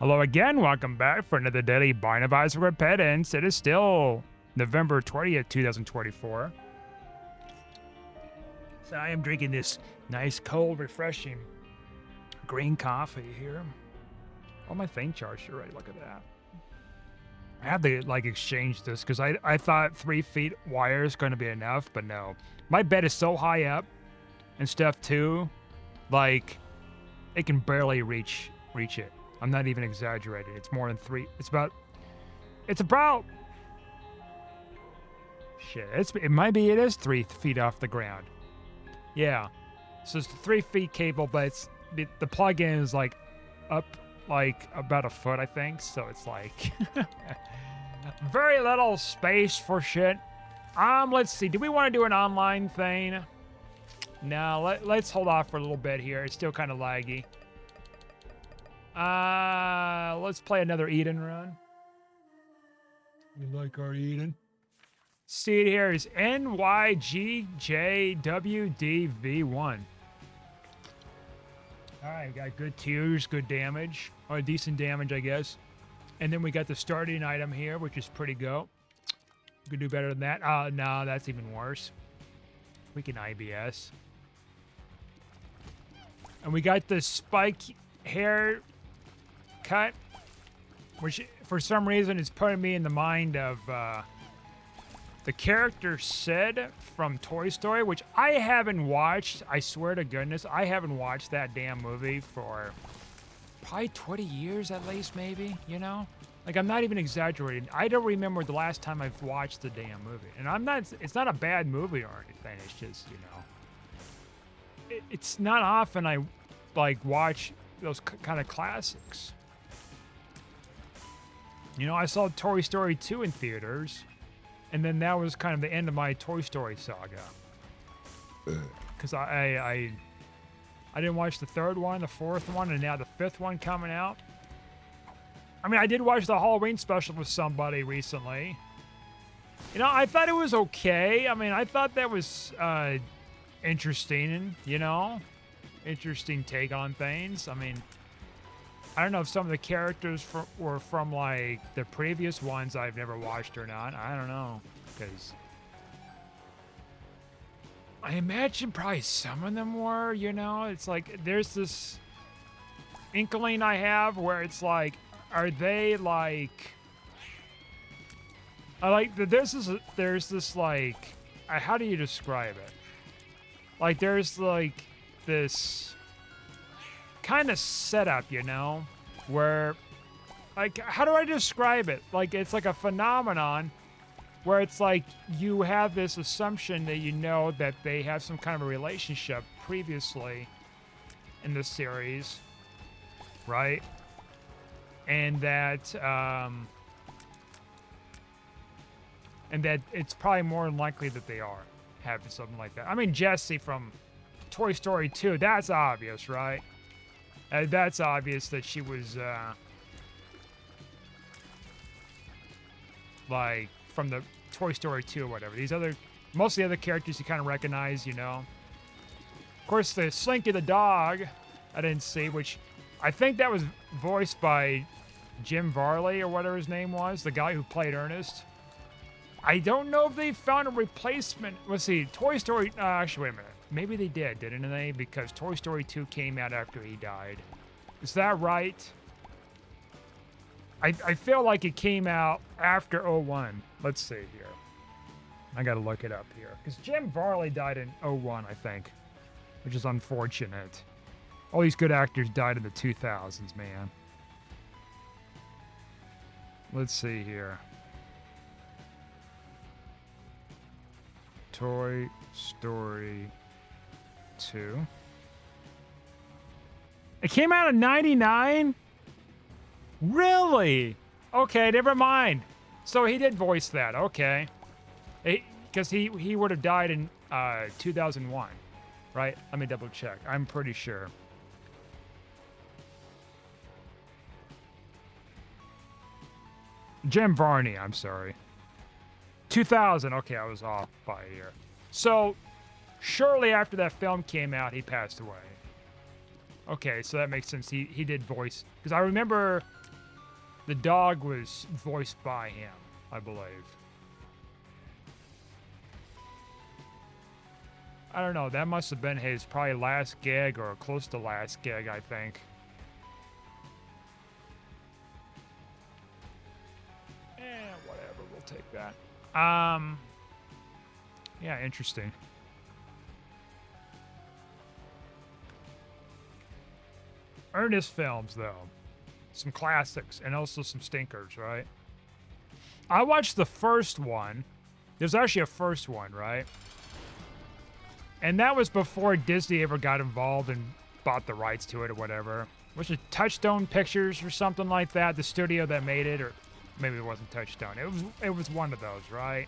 Hello again, welcome back for another daily Barnabas Repentance. It is still November 20th, 2024. So I am drinking this nice, cold, refreshing green coffee here. Oh, my thing charged already, look at that. I have to, exchange this because I thought 3 feet wire is going to be enough, but no. My bed is so high up and stuff too, it can barely reach it. I'm not even exaggerating. It's more than 3. It's about shit. It is 3 feet off the ground. Yeah. So it's 3 feet cable, but the plug-in is up about a foot, I think. So it's very little space for shit. Let's see. Do we want to do an online thing? No, let's hold off for a little bit here. It's still kind of laggy. Let's play another Eden run. You like our Eden? See it here is NYGJWDV1. Alright, we got good tiers, good damage. Or decent damage, I guess. And then we got the starting item here, which is pretty go. We could do better than that. No, that's even worse. Freaking IBS. And we got the spike hair cut, which for some reason is putting me in the mind of the character Sid from Toy Story, which I haven't watched. I swear to goodness, I haven't watched that damn movie for probably 20 years at least, maybe, you know? I'm not even exaggerating. I don't remember the last time I've watched the damn movie. And it's not a bad movie or anything. It's just, you know, it's not often I watch those kind of classics. You know, I saw Toy Story 2 in theaters, and then that was kind of the end of my Toy Story saga. Because I didn't watch the third one, the fourth one, and now the fifth one coming out. I mean, I did watch the Halloween special with somebody recently. You know, I thought it was okay. I mean, I thought that was interesting, you know? Interesting take on things. I mean, I don't know if some of the characters were from the previous ones I've never watched or not. I don't know, because I imagine probably some of them were, you know? It's there's this inkling I have where it's are they there's this how do you describe it? There's this kind of setup, you know, where how do I describe it? It's a phenomenon where it's you have this assumption that you know that they have some kind of a relationship previously in the series, right? And that it's probably more than likely that they are having something like that. I mean, Jessie from Toy Story 2, that's obvious, right? That's obvious that she was from the Toy Story 2 or whatever. Most of the other characters you kind of recognize, you know. Of course, the Slinky the dog, I didn't see, which I think that was voiced by Jim Varley or whatever his name was, the guy who played Ernest. I don't know if they found a replacement. Let's see, Toy Story, actually, wait a minute. Maybe they didn't they? Because Toy Story 2 came out after he died. Is that right? I feel like it came out after 01. Let's see here. I gotta look it up here. Because Jim Varley died in 01, I think. Which is unfortunate. All these good actors died in the 2000s, man. Let's see here. Toy Story 2. It came out in 99? Really? Okay, never mind. So he did voice that, okay. Because he would have died in 2001, right? Let me double check. I'm pretty sure. Jim Varney, I'm sorry. 2000, okay, I was off by a year. So, shortly after that film came out, he passed away. Okay, so that makes sense. He did voice, because I remember The dog was voiced by him, I believe. I don't know. That must have been his probably last gig or close to last gig, I think. Whatever. We'll take that. Yeah, interesting. Ernest films, though. Some classics and also some stinkers, right? I watched the first one. There's actually a first one, right? And that was before Disney ever got involved and bought the rights to it or whatever. Was it Touchstone Pictures or something like that? The studio that made it, or maybe it wasn't Touchstone. It was one of those, right?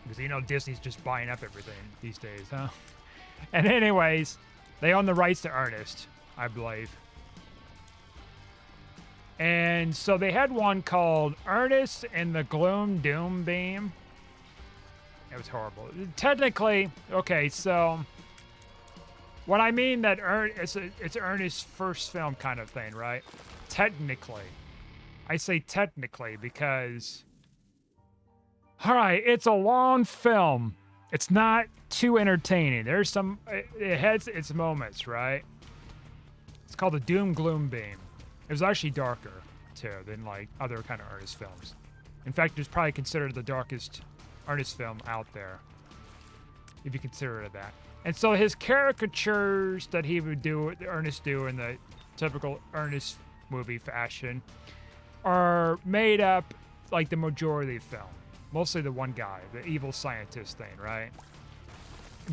Because you know Disney's just buying up everything these days, huh? And anyways, they own the rights to Ernest, I believe. And so they had one called Ernest and the Gloom Doom Beam. It was horrible. Technically, okay, so what I mean that it's Ernest's first film kind of thing, right? Technically. I say technically because, all right, it's a long film. It's not too entertaining. There's some, it has its moments, right? It's called the Doom Gloom Beam. It was actually darker, too, than like other kind of Ernest films. In fact, it's probably considered the darkest Ernest film out there, if you consider it that. And so his caricatures that he would do, Ernest do in the typical Ernest movie fashion, are made up like the majority of the film. Mostly the one guy, the evil scientist thing, right?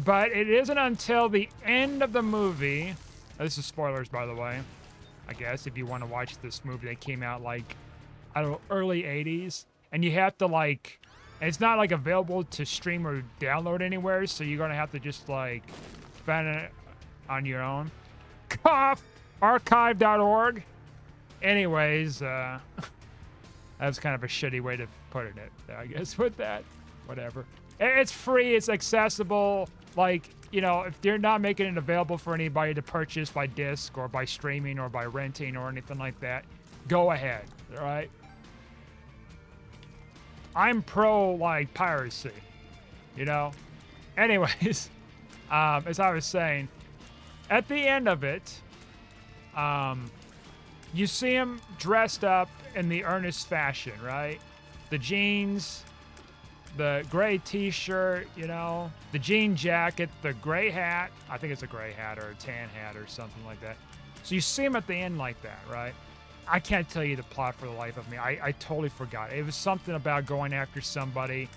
But it isn't until the end of the movie, this is spoilers by the way, I guess, if you want to watch this movie that came out like, I don't know, early 80s, and you have to like, and it's not like available to stream or download anywhere, so you're gonna have to just like find it on your own. Cough! Archive.org. Anyways, that's kind of a shitty way to put it, I guess, with that. Whatever. It's free, it's accessible. Like, you know, if they're not making it available for anybody to purchase by disc or by streaming or by renting or anything like that, go ahead, all right? I'm pro, like, piracy, you know? Anyways, as I was saying, at the end of it, you see him dressed up in the Ernest fashion, right? The jeans, the gray t-shirt, you know, the jean jacket, the gray hat. I think it's a gray hat or a tan hat or something like that. So you see him at the end like that, right? I can't tell you the plot for the life of me. I totally forgot. It was something about going after somebody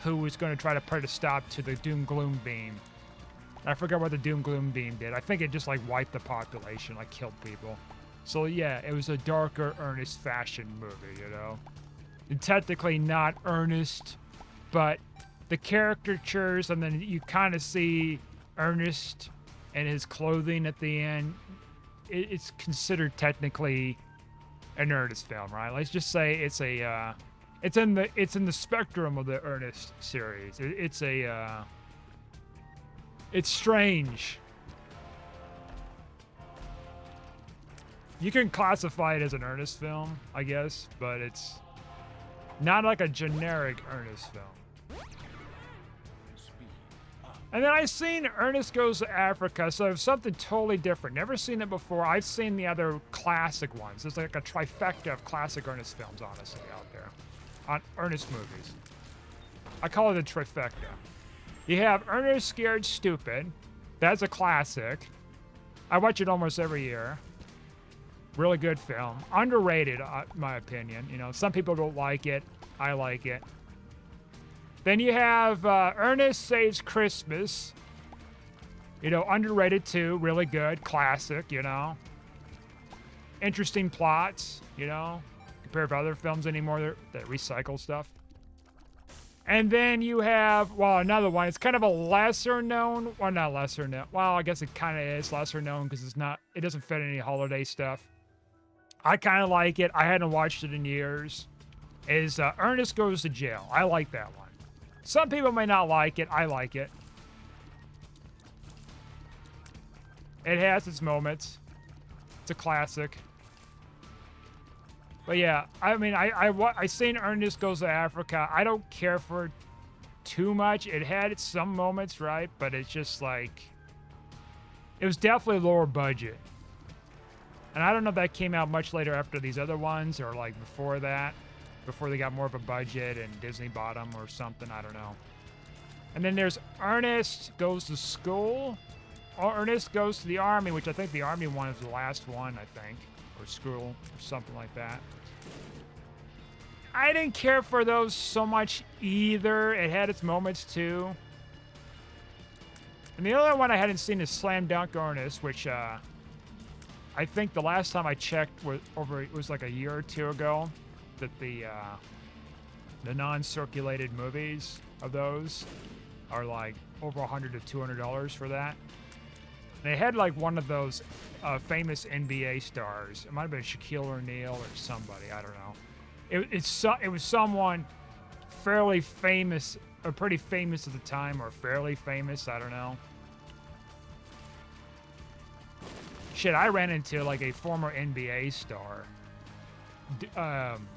who was going to try to put a stop to the Doom Gloom Beam. I forgot what the Doom Gloom Beam did. I think it just like wiped the population, like killed people. So yeah, it was a darker Ernest fashion movie, you know? And technically not Ernest, but the caricatures, and then you kind of see Ernest and his clothing at the end. It's considered technically an Ernest film, right? Let's just say it's a, it's in the spectrum of the Ernest series. It's strange. You can classify it as an Ernest film, I guess, but it's not like a generic Ernest film. And then I've seen Ernest Goes to Africa, so it's something totally different. Never seen it before. I've seen the other classic ones. There's like a trifecta of classic Ernest films, honestly, out there. On Ernest movies. I call it a trifecta. You have Ernest Scared Stupid. That's a classic. I watch it almost every year. Really good film. Underrated, in my opinion. You know, some people don't like it. I like it. Then you have Ernest Saves Christmas. You know, underrated too. Really good. Classic, you know. Interesting plots, you know. Compared to other films anymore that recycle stuff. And then you have, well, another one. It's kind of a lesser known, well, not lesser known. Well, I guess it kind of is lesser known because it doesn't fit any holiday stuff. I kind of like it. I hadn't watched it in years. Is Ernest Goes to Jail. I like that one. Some people may not like it. I like it. It has its moments. It's a classic. But yeah, I mean, I seen Ernest Goes to Africa. I don't care for it too much. It had some moments, right? But it's just like, it was definitely lower budget. And I don't know if that came out much later after these other ones or like before that, before they got more of a budget and Disney bought them or something. I don't know. And then there's Ernest Goes to School, or Ernest Goes to the Army, which I think the Army one is the last one, I think, or school or something like that. I didn't care for those so much either. It had its moments too. And the other one I hadn't seen is Slam Dunk Ernest, which I think the last time I checked was like a year or two ago that the non-circulated movies of those are like over $100 to $200 for that. And they had like one of those famous NBA stars. It might have been Shaquille O'Neal or somebody. I don't know. It was someone fairly famous, or pretty famous at the time, or fairly famous. I don't know. Shit, I ran into like a former NBA star.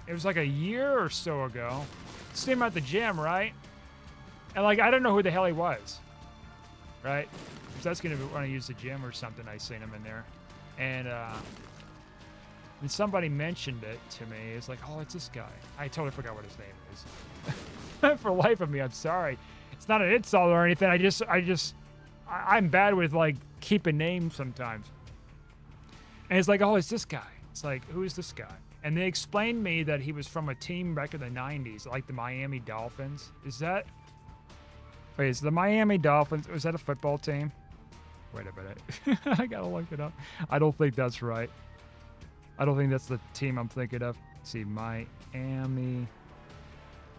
It was like a year or so ago. See him at the gym, right? And like, I don't know who the hell he was, right? Because that's gonna be when I use the gym or something. I seen him in there, and somebody mentioned it to me. It's like, oh, it's this guy. I totally forgot what his name is. For the life of me, I'm sorry. It's not an insult or anything. I'm bad with like keeping names sometimes. And it's like, oh, it's this guy. It's like, who is this guy? And they explained me that he was from a team back in the 90s, like the Miami Dolphins. Is the Miami Dolphins, was that a football team? Wait a minute. I gotta look it up. I don't think that's right. I don't think that's the team I'm thinking of. Let's see, Miami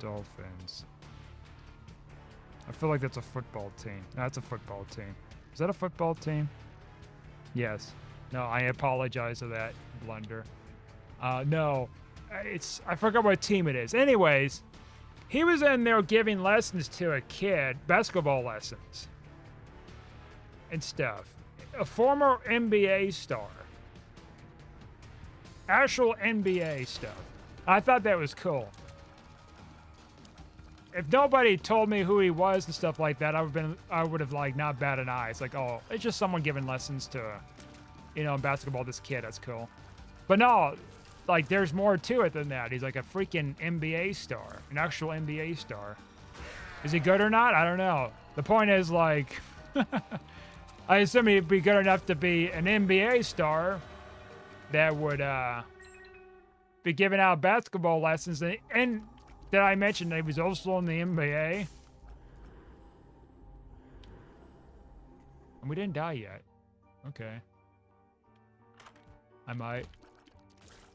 Dolphins. I feel like that's a football team. No, that's a football team. Is that a football team? Yes. No, I apologize for that blunder. No, I forgot what team it is. Anyways, he was in there giving lessons to a kid, basketball lessons and stuff. A former NBA star. Actual NBA stuff. I thought that was cool. If nobody told me who he was and stuff like that, I would have like not batted an eye. It's like, oh, it's just someone giving lessons to, in basketball, this kid. That's cool. But no, like there's more to it than that. He's like a freaking NBA star, an actual NBA star. Is he good or not? I don't know. The point is like, I assume he'd be good enough to be an NBA star that would be giving out basketball lessons. And did I mention that he was also in the NBA? And we didn't die yet. Okay. I might.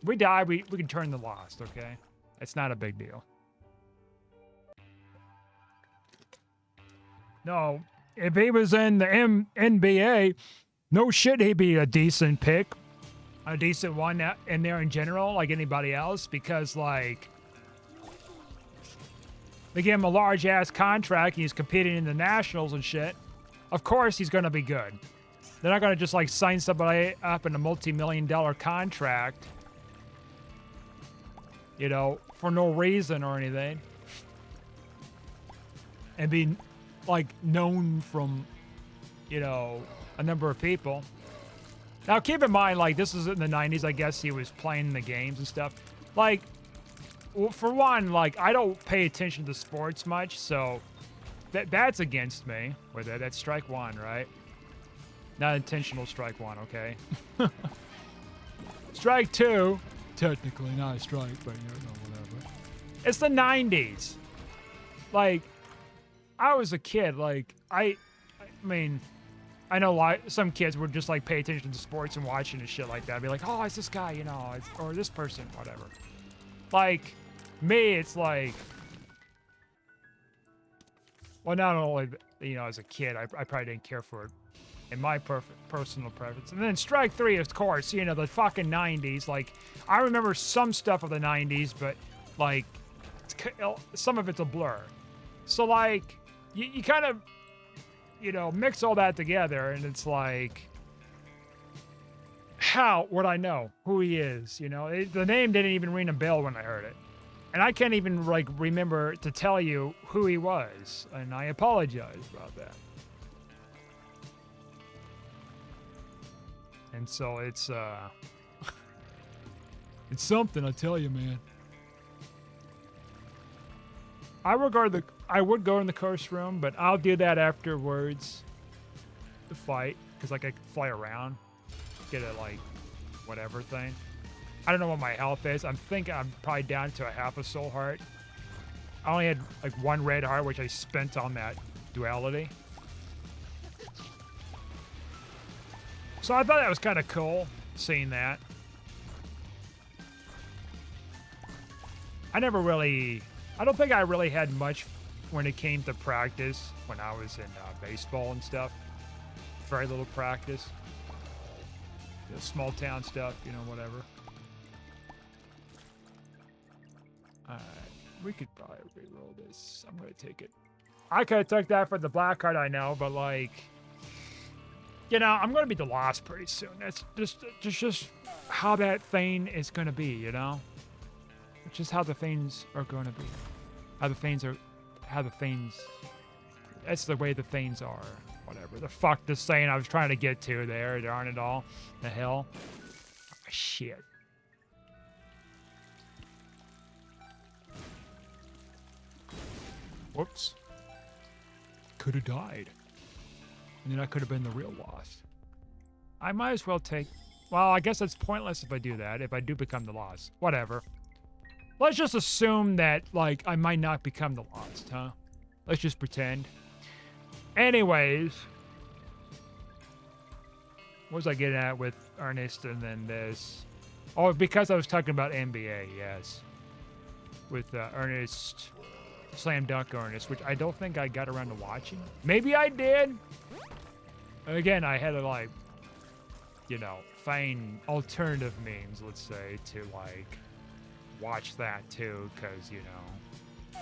If we die, we can turn the lost, okay? It's not a big deal. No, if he was in the NBA, no shit, he'd be a decent pick. A decent one in there in general, like anybody else, because like they give him a large ass contract and he's competing in the nationals and shit. Of course he's gonna be good. They're not gonna just like sign somebody up in a multi-million-dollar contract, for no reason or anything, and be like known from, a number of people. Now, keep in mind, like, this is in the 90s. I guess he was playing the games and stuff. Like, for one, like, I don't pay attention to sports much, so that's against me. That's strike one, right? Not intentional strike one, okay? Strike two. Technically not a strike, but, whatever. It's the 90s. Like, I was a kid. Like, I mean... I know some kids would just like pay attention to sports and watching and shit like that. I'd be like, oh, it's this guy, or this person, whatever. Like, me, it's like, well, not only, as a kid, I probably didn't care for it in my personal preference. And then strike three, of course, the fucking 90s. Like, I remember some stuff of the 90s, but like, some of it's a blur. So like, you kind of, mix all that together, and it's like, how would I know who he is? You know, the name didn't even ring a bell when I heard it. And I can't even, like, remember to tell you who he was. And I apologize about that. And so it's something, I tell you, man. I would go in the curse room, but I'll do that afterwards. The fight, because like I can fly around, get a like whatever thing. I don't know what my health is. I'm thinking I'm probably down to a half a soul heart. I only had like one red heart, which I spent on that duality. So I thought that was kind of cool, seeing that. I don't think I really had much when it came to practice when I was in baseball and stuff. Very little practice. You know, small town stuff, you know, whatever. We could probably reroll this. I'm going to take it. I could have took that for the black card, I know, but like, you know, I'm going to be the lost pretty soon. That's just how that thing is going to be, you know? It's just how the things are going to be. That's the way the things are. Whatever the fuck this saying I was trying to get to there, darn it all. The hell? Oh, shit. Whoops. Could have died. And then I could have been the real lost. I might as well take... Well, I guess it's pointless if I do that, if I do become the lost. Whatever. Let's just assume that, like, I might not become the lost, huh? Let's just pretend. Anyways. What was I getting at with Ernest and then this? Oh, because I was talking about NBA, yes. With Ernest... Slam Dunk Ernest, which I don't think I got around to watching. Maybe I did. Again, I had to, like, you know, find alternative means, let's say, to, like, watch that too, because, you know,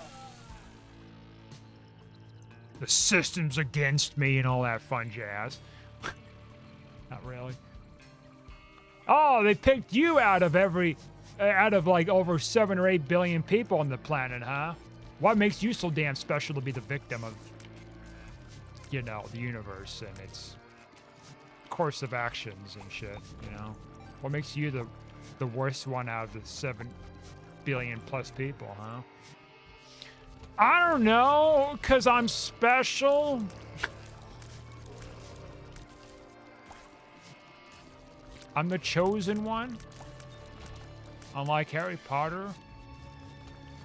the system's against me and all that fun jazz. Not really. Oh, they picked you out of like over 7 or 8 billion people on the planet, huh? What makes you so damn special to be the victim of, you know, the universe and its course of actions and shit, you know? What makes you the worst one out of the 7 billion plus people, huh? I don't know, 'cause I'm special. I'm the chosen one. Unlike Harry Potter,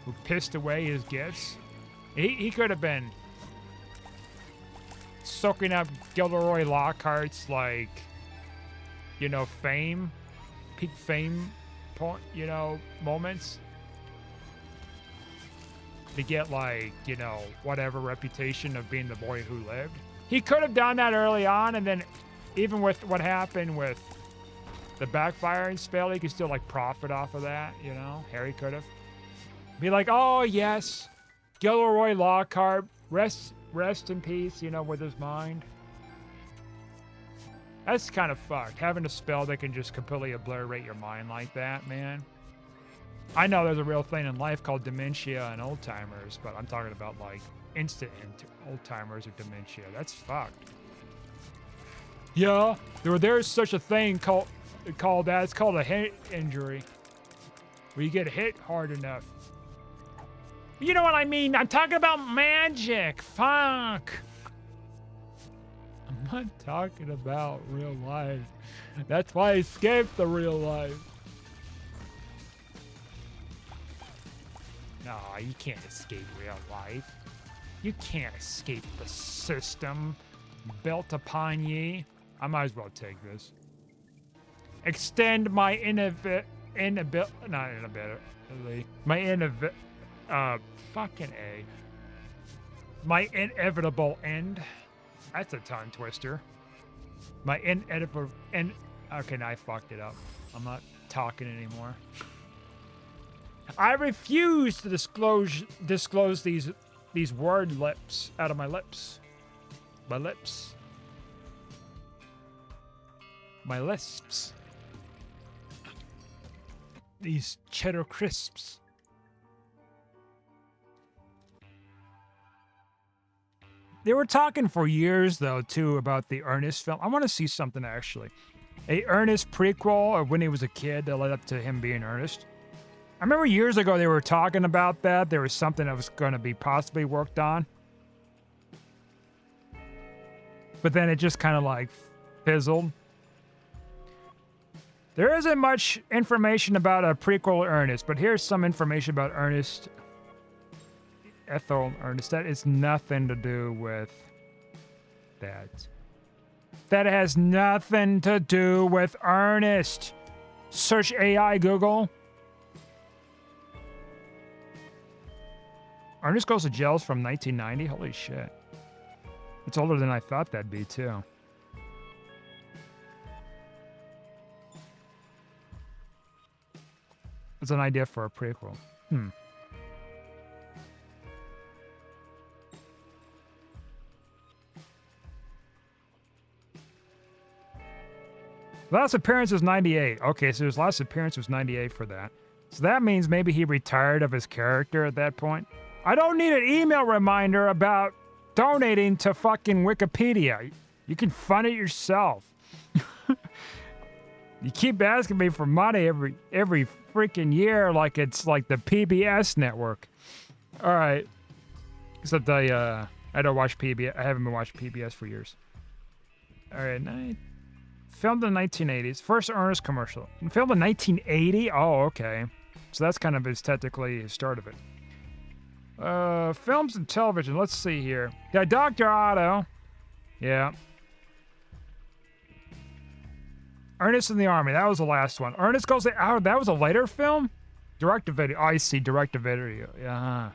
who pissed away his gifts. He could have been soaking up Gilderoy Lockhart's, like, you know, fame, peak fame, point, you know, moments to get, like, you know, whatever reputation of being the boy who lived. He could have done that early on, and then even with what happened with the backfiring spell, he could still, like, profit off of that, you know? Harry could have. Be like, oh, yes, Gilderoy Lockhart, rest in peace, you know, with his mind. That's kind of fucked, having a spell that can just completely obliterate your mind like that, man. I know there's a real thing in life called dementia and old-timers, but I'm talking about, like, instant old-timers or dementia. That's fucked. Yeah, there's such a thing called that. It's called a head injury, where you get hit hard enough. You know what I mean? I'm talking about magic. Fuck. I'm not talking about real life. That's why I skipped the real life. No, you can't escape real life. You can't escape the system built upon ye. I might as well take this. Extend my my inevitable end. That's a tongue twister. My inevitable end. Okay, now I fucked it up. I'm not talking anymore. I refuse to disclose these word lips out of my lips. My lips. My lisps. these cheddar crisps. They were talking for years, though, too, about the Ernest film. I want to see something, actually. A Ernest prequel of when he was a kid that led up to him being Ernest. I remember years ago they were talking about that. There was something that was going to be possibly worked on. But then it just kind of like fizzled. There isn't much information about a prequel Ernest, but here's some information about Ernest. Ethel Ernest. That is nothing to do with that. That has nothing to do with Ernest. Search AI Google. Ernest Goes to Jail's from 1990? Holy shit. It's older than I thought that'd be, too. It's an idea for a prequel. Last appearance was 98. Okay, so his last appearance was 98 for that. So that means maybe he retired of his character at that point. I don't need an email reminder about donating to fucking Wikipedia. You can fund it yourself. You keep asking me for money every freaking year like it's like the PBS network. All right. Except I don't watch PBS. I haven't been watching PBS for years. All right, filmed in the 1980s. First Ernest commercial. Filmed in 1980? Oh, okay. So that's kind of technically the start of it. Films and television. Let's see here. Yeah, Dr. Otto. Yeah. Ernest in the Army. That was the last one. Ernest Goes to... Oh, that was a later film? Direct-to-video. Oh, I see. Direct-to-video. Yeah.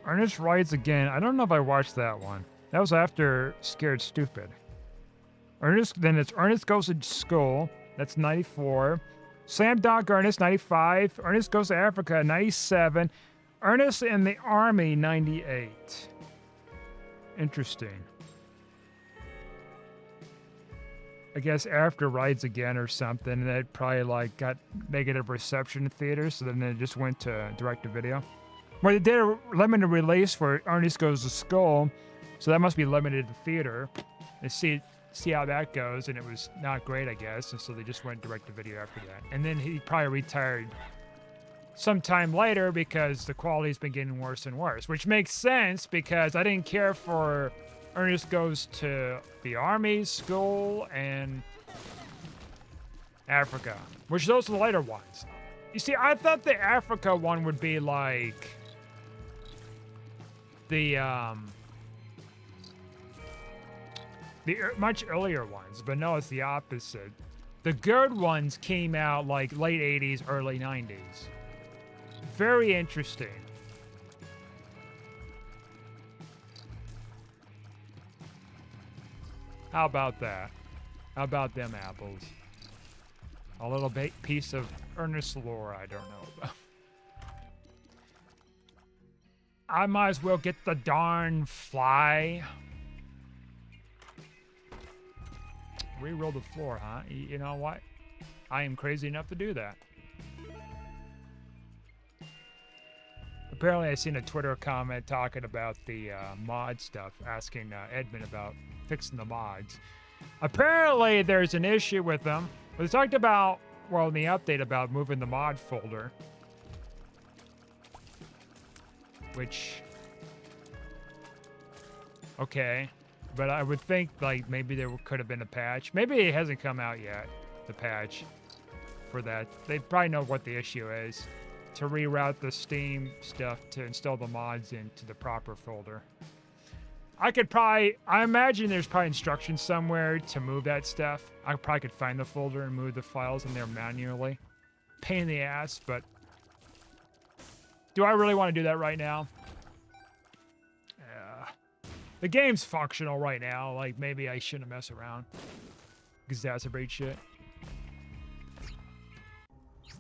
Ernest Rides Again. I don't know if I watched that one. That was after Scared Stupid. Then it's Ernest Goes to School. That's 94. Slam Dunk Ernest, 95. Ernest Goes to Africa, 97. Ernest in the Army, 98. Interesting. I guess after Rides Again or something, that probably like got negative reception in theaters, so then it just went to direct-to-video. Well, they did a limited release for Ernest Goes to School, so that must be limited to theater. And see how that goes, and it was not great, I guess, and so they just went direct-to-video after that. And then he probably retired sometime later because the quality's been getting worse and worse, which makes sense because I didn't care for Ernest Goes to the Army, School, and Africa, which those are the later ones. You see, I thought the Africa one would be like the much earlier ones, but no, it's the opposite. The good ones came out like late 80s, early 90s. Very interesting. How about that? How about them apples? A little piece of Ernest lore I don't know about. I might as well get the darn fly. Re-roll the floor, huh? You know what? I am crazy enough to do that. Apparently, I seen a Twitter comment talking about the mod stuff, asking Edmund about fixing the mods. Apparently, there's an issue with them. They talked about, well, in the update about moving the mod folder. Which... Okay. But I would think, like, maybe there could have been a patch. Maybe it hasn't come out yet, the patch, for that. They probably know what the issue is. To reroute the Steam stuff to install the mods into the proper folder. I imagine there's probably instructions somewhere to move that stuff. I probably could find the folder and move the files in there manually. Pain in the ass, but... Do I really want to do that right now? The game's functional right now. Like, maybe I shouldn't mess around. Exacerbate shit.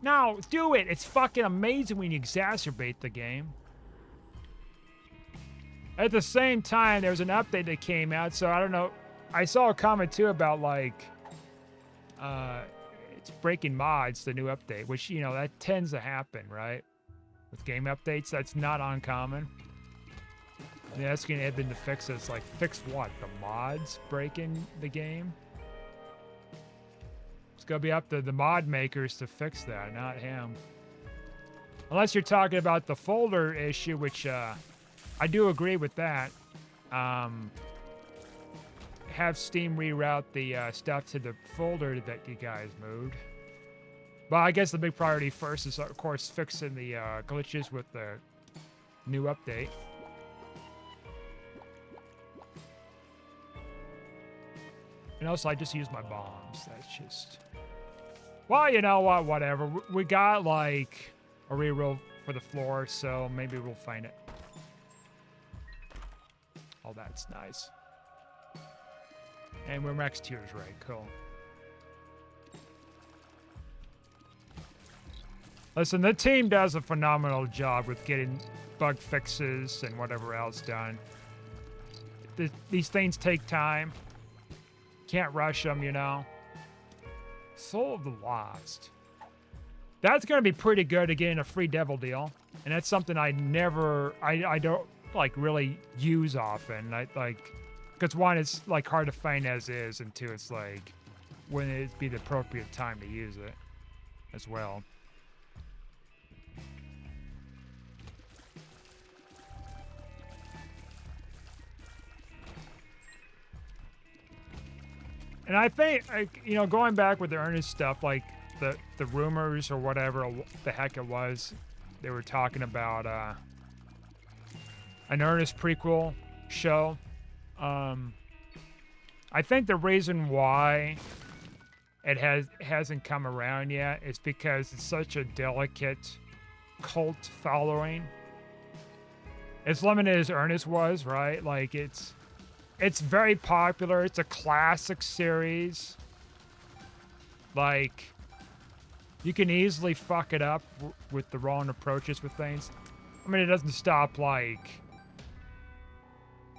No, do it! It's fucking amazing when you exacerbate the game. At the same time, there was an update that came out, so I don't know. I saw a comment, too, about, like... it's breaking mods, the new update, which, you know, that tends to happen, right? With game updates, that's not uncommon. They're asking Edmund to fix it. It's like, fix what? The mods breaking the game? It's gonna be up to the mod makers to fix that, not him. Unless you're talking about the folder issue, which I do agree with that. Have Steam reroute the stuff to the folder that you guys moved. But I guess the big priority first is, of course, fixing the glitches with the new update. And also, I just use my bombs. That's just... Well, you know what? Whatever. We got, like, a reroll for the floor, so maybe we'll find it. Oh, that's nice. And we're max tiers, right? Cool. Listen, the team does a phenomenal job with getting bug fixes and whatever else done. These things take time. Can't rush them, you know. Soul of the Lost. That's going to be pretty good to get a free devil deal. And that's something I don't, like, really use often. Because one, it's, like, hard to find as is, and two, it's, like, when it'd be the appropriate time to use it as well. And I think, like, you know, going back with the Ernest stuff, like the rumors or whatever the heck it was, they were talking about an Ernest prequel show. I think the reason why it hasn't come around yet is because it's such a delicate cult following. As limited as Ernest was, right? Like, it's very popular. It's a classic series. Like, you can easily fuck it up with the wrong approaches with things. I mean, it doesn't stop, like,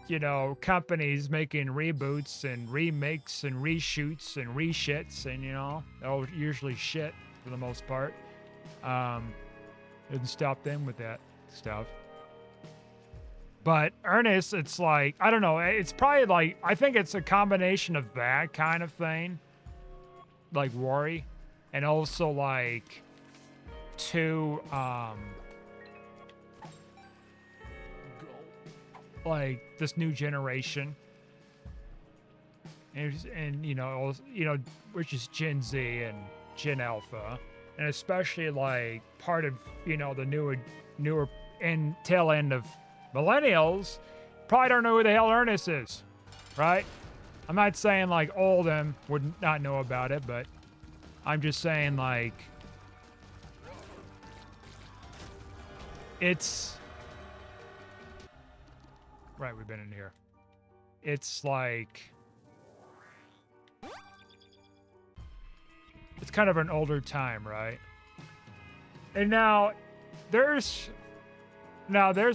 you know, companies making reboots and remakes and reshoots and reshits, and, you know, they're usually shit for the most part. Doesn't stop them with that stuff. But Ernest, it's like, I don't know, it's probably like, I think it's a combination of that kind of thing, like Rory, and also like like this new generation, and you know, which is Gen Z and Gen Alpha, and especially like part of, you know, the newer and tail end of millennials probably don't know who the hell Ernest is, right? I'm not saying like all of them would not know about it, but I'm just saying, like, it's right. We've been in here. It's like, it's kind of an older time, right? And now there's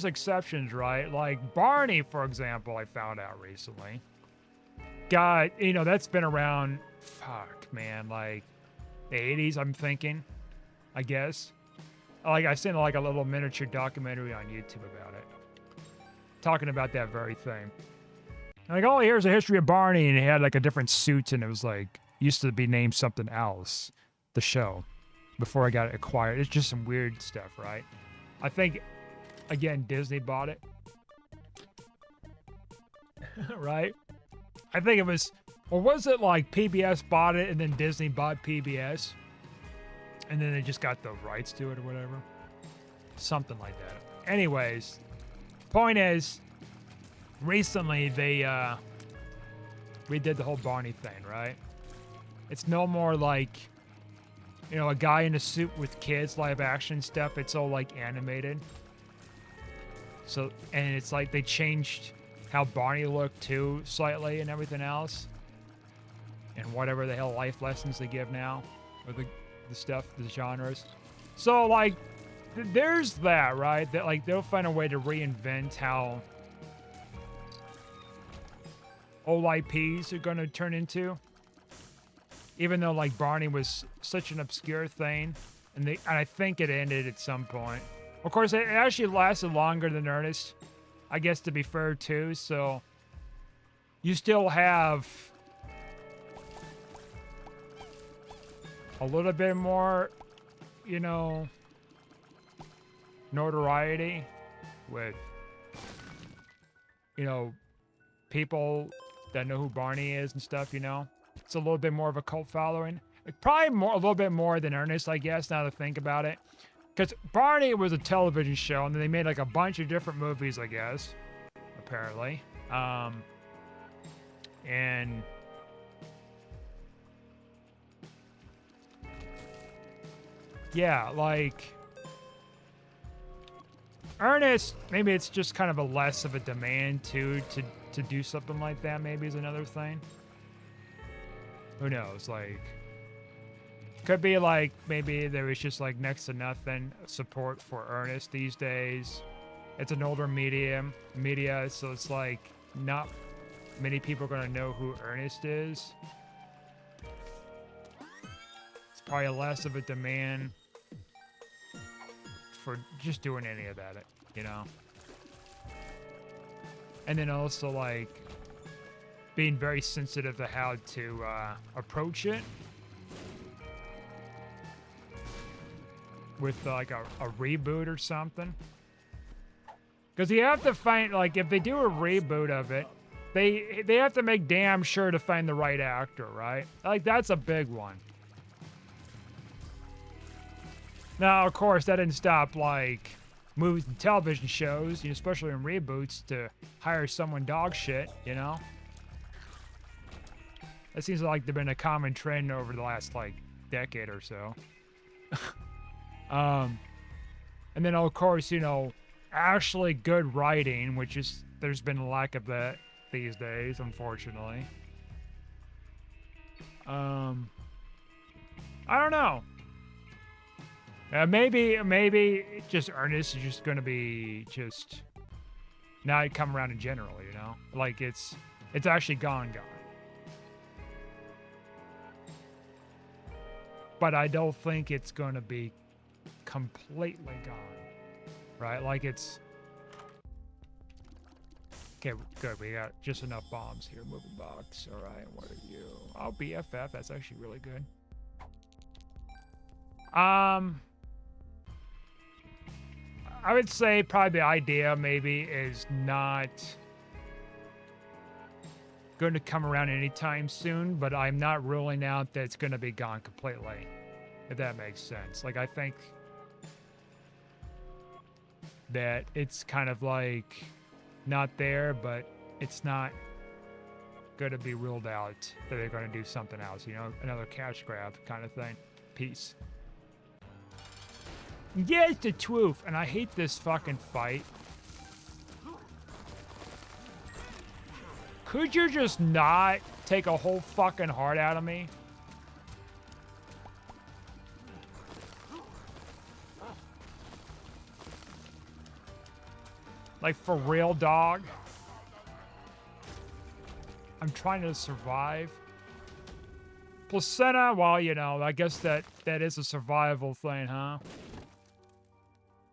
exceptions, right? Like Barney, for example, I found out recently. God, you know, that's been around, fuck, man, like the 80s, I'm thinking, I guess. Like, I seen like a little miniature documentary on YouTube about it, talking about that very thing. Like, oh, here's a history of Barney, and he had like a different suit, and it was like, used to be named something else, the show, before I got acquired. It's just some weird stuff, right? I think, again, Disney bought it. Right? I think it was, or was it like PBS bought it and then Disney bought PBS? And then they just got the rights to it or whatever? Something like that. Anyways, point is, recently they redid the whole Barney thing, right? It's no more like, you know, a guy in a suit with kids live action stuff. It's all like animated. So, and it's like they changed how Barney looked too, slightly, and everything else. And whatever the hell life lessons they give now, or the stuff, the genres. So, like, there's that, right? That, like, they'll find a way to reinvent how old IPs are going to turn into. even though like Barney was such an obscure thing, and I think it ended at some point. Of course, it actually lasted longer than Ernest, I guess, to be fair too. So you still have a little bit more, you know, notoriety with, you know, people that know who Barney is and stuff, you know. It's a little bit more of a cult following. Probably a little bit more than Ernest, I guess, now to think about it. Because Barney was a television show, and then they made like a bunch of different movies, I guess, apparently. And yeah, like Ernest, maybe it's just kind of a less of a demand too to do something like that. Maybe is another thing. Who knows? Like, could be like maybe there was just like next to nothing support for Ernest these days. It's an older media, so it's like not many people are gonna know who Ernest is. It's probably less of a demand for just doing any of that, you know? And then also like being very sensitive to how to approach it with like a reboot or something. Because you have to find, like, if they do a reboot of it, they have to make damn sure to find the right actor, right? Like, that's a big one. Now, of course, that didn't stop, like, movies and television shows, you know, especially in reboots, to hire someone dog shit, you know? It seems like there's been a common trend over the last, like, decade or so. And then, of course, you know, actually good writing, which is, there's been a lack of that these days, unfortunately. I don't know. Maybe just Ernest is just gonna be just not come around in general, you know? Like it's actually gone. But I don't think it's gonna be completely gone. Right? Like it's... Okay, good. We got just enough bombs here. Moving box. Alright, what are you? Oh, BFF. That's actually really good. I would say probably the idea maybe is not going to come around anytime soon, but I'm not ruling out that it's going to be gone completely, if that makes sense. Like, I think that it's kind of like not there, but it's not going to be ruled out that they're going to do something else, you know, another cash grab kind of thing. Peace. Yeah, it's the truth, and I hate this fucking fight. Could you just not take a whole fucking heart out of me? Like, for real, dog? I'm trying to survive. Placenta, well, you know, I guess that is a survival thing, huh?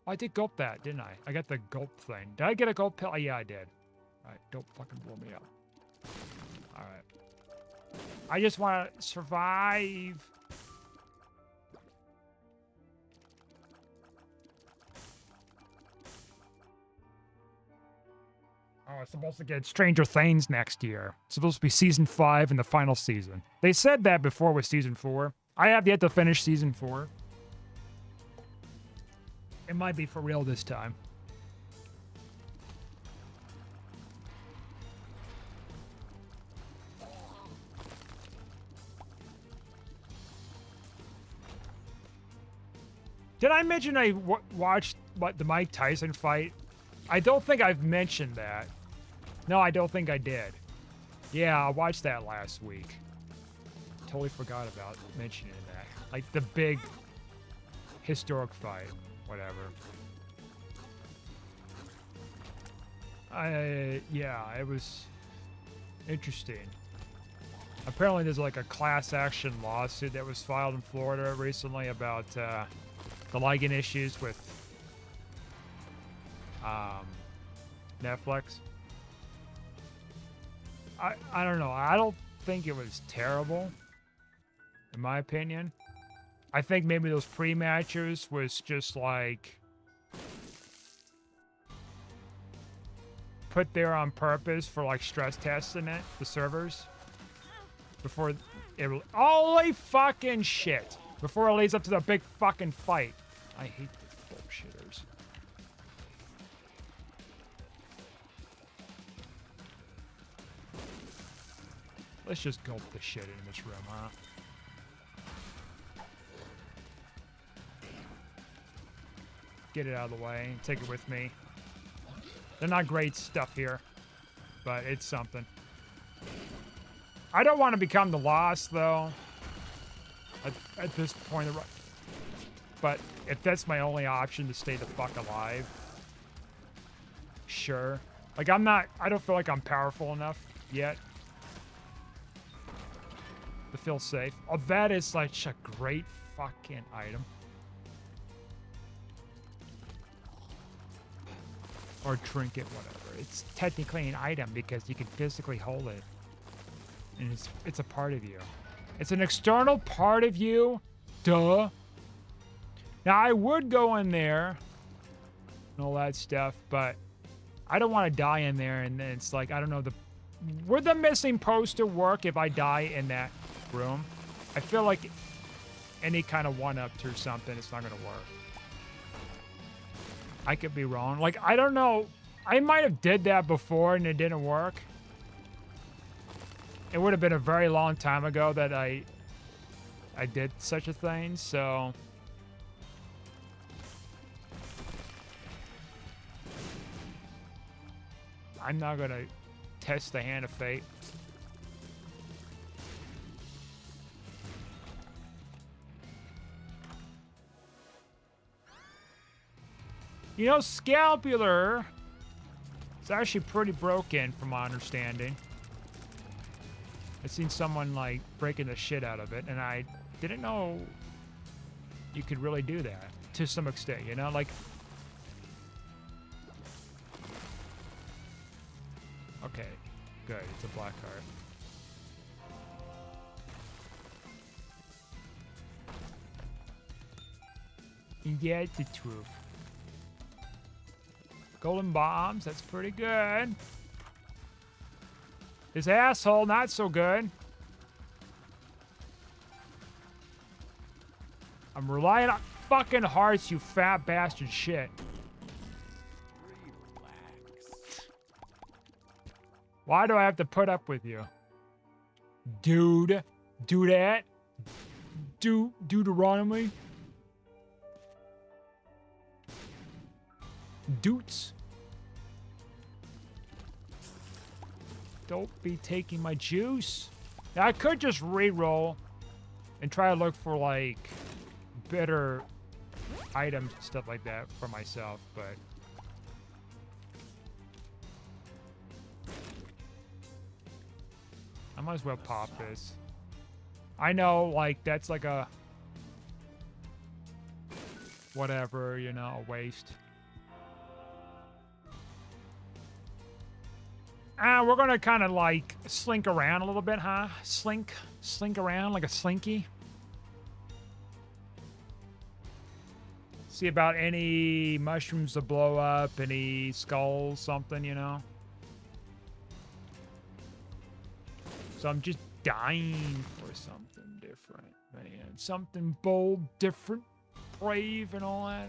I did gulp that, didn't I? I got the gulp thing. Did I get a gulp pill? Oh, yeah, I did. Alright, don't fucking blow me up. Alright. I just want to survive. Oh, it's supposed to get Stranger Things next year. It's supposed to be season 5 and the final season. They said that before with season 4. I have yet to finish season 4. It might be for real this time. Did I mention I watched the Mike Tyson fight? I don't think I've mentioned that. No, I don't think I did. Yeah, I watched that last week. Totally forgot about mentioning that. Like the big historic fight. Whatever. Yeah, it was interesting. Apparently there's like a class action lawsuit that was filed in Florida recently about the Ligon issues with Netflix. I don't know. I don't think it was terrible, in my opinion. I think maybe those pre-matches was just like put there on purpose for like stress testing it, the servers, before it. Holy fucking shit! Before it leads up to the big fucking fight. I hate these bullshitters. Let's just gulp the shit in this room, huh? Get it out of the way. Take it with me. They're not great stuff here, but it's something. I don't want to become the Lost, though, at this point. But if that's my only option to stay the fuck alive, sure. Like, I don't feel like I'm powerful enough yet to feel safe. Oh, that is such a great fucking item. Or trinket, whatever. It's technically an item because you can physically hold it. And it's a part of you. It's an external part of you. Duh. Now, I would go in there and all that stuff, but I don't want to die in there. And then it's like, I don't know, would the missing poster work if I die in that room? I feel like any kind of one-up or something, it's not going to work. I could be wrong. Like, I don't know. I might have did that before and it didn't work. It would have been a very long time ago that I did such a thing, so... I'm not going to test the hand of fate. You know, Scapular is actually pretty broken from my understanding. I've seen someone like breaking the shit out of it, and I didn't know you could really do that to some extent, you know? Like, okay, good, it's a black card. Yeah, it's the truth. Golden bombs, that's pretty good. His asshole, not so good. I'm relying on fucking hearts, you fat bastard shit. Why do I have to put up with you? Dude. Do that. Deuteronomy. Doots. Don't be taking my juice. Now, I could just re-roll and try to look for, like, better items and stuff like that for myself, but... I might as well pop this. I know, like, that's like a... whatever, you know, a waste. We're gonna kind of like slink around a little bit, huh? Slink around like a slinky. See about any mushrooms to blow up, any skulls, something, you know? So I'm just dying for something different, man. Something bold, different, brave, and all that.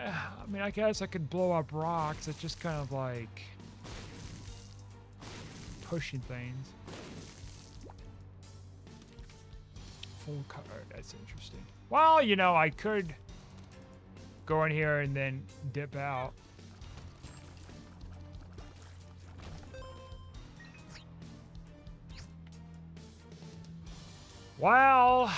I mean, I guess I could blow up rocks. It's just kind of like pushing things. Full card. That's interesting. Well, you know, I could go in here and then dip out. Well...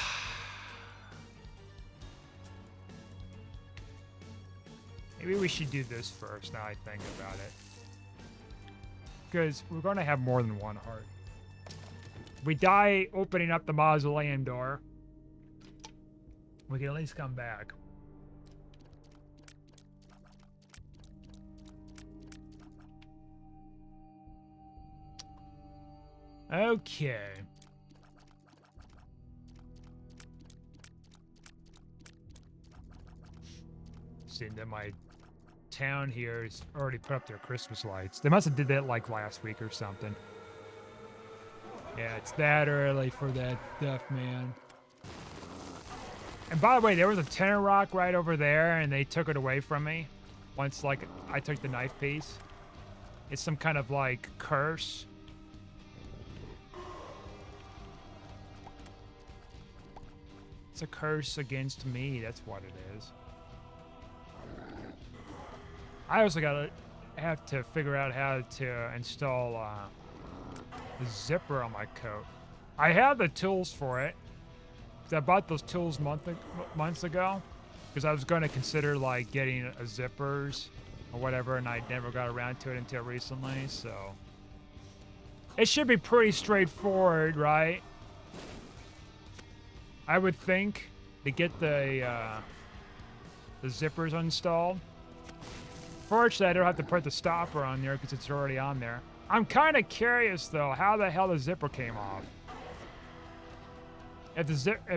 maybe we should do this first, now I think about it. Because we're going to have more than one heart. We die opening up the mausoleum door. We can at least come back. Okay. Seeing that my town here has already put up their Christmas lights. They must have did that like last week or something. Yeah, it's that early for that stuff, man. And by the way, there was a tenor rock right over there, and they took it away from me. Once, like, I took the knife piece. It's some kind of, like, curse. It's a curse against me, that's what it is. I also have to figure out how to install the zipper on my coat. I have the tools for it. I bought those tools months ago because I was going to consider like getting a zippers or whatever, and I never got around to it until recently. So it should be pretty straightforward, right? I would think to get the zippers installed. Fortunately, I don't have to put the stopper on there because it's already on there. I'm kind of curious though, how the hell the zipper came off. If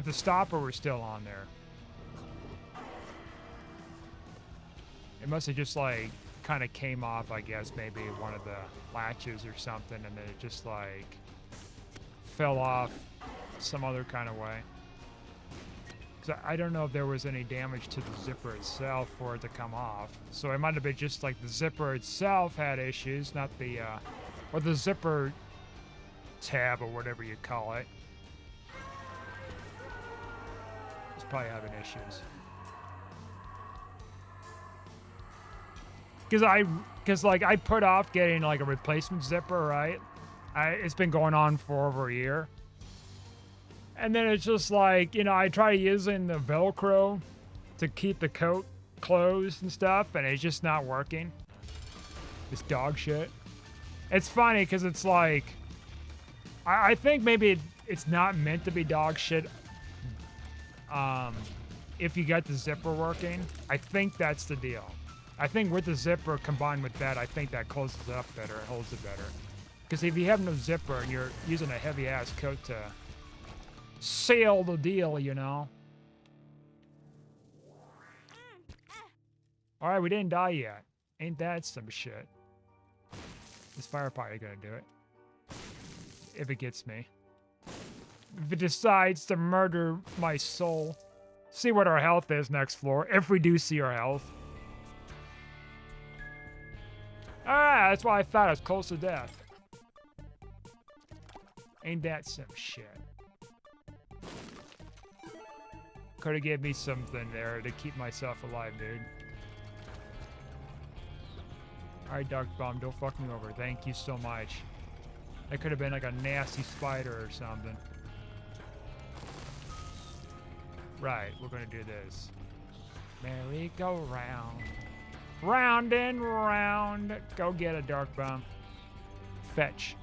the stopper were still on there. It must have just like kind of came off, I guess, maybe one of the latches or something, and then it just like fell off some other kind of way. Because I don't know if there was any damage to the zipper itself for it to come off. So it might have been just like the zipper itself had issues, not the, or the zipper tab or whatever you call it. It's probably having issues. Because like I put off getting like a replacement zipper, right? It's been going on for over a year. And then it's just like, you know, I try using the Velcro to keep the coat closed and stuff, and it's just not working. This dog shit. It's funny because it's like, I think maybe it's not meant to be dog shit. If you got the zipper working, I think that's the deal. I think with the zipper combined with that, I think that closes it up better, it holds it better. Because if you have no zipper and you're using a heavy ass coat to seal the deal, you know. All right, we didn't die yet. Ain't that some shit? This fire probably gonna do it. If it gets me. If it decides to murder my soul. See what our health is next floor, if we do see our health. Ah, that's why I thought I was close to death. Ain't that some shit? Could have gave me something there to keep myself alive, dude. Alright, Dark Bomb, don't fuck me over. Thank you so much. That could have been like a nasty spider or something. Right, we're gonna do this. Merry-go-round. Round and round. Go get a Dark Bomb. Fetch.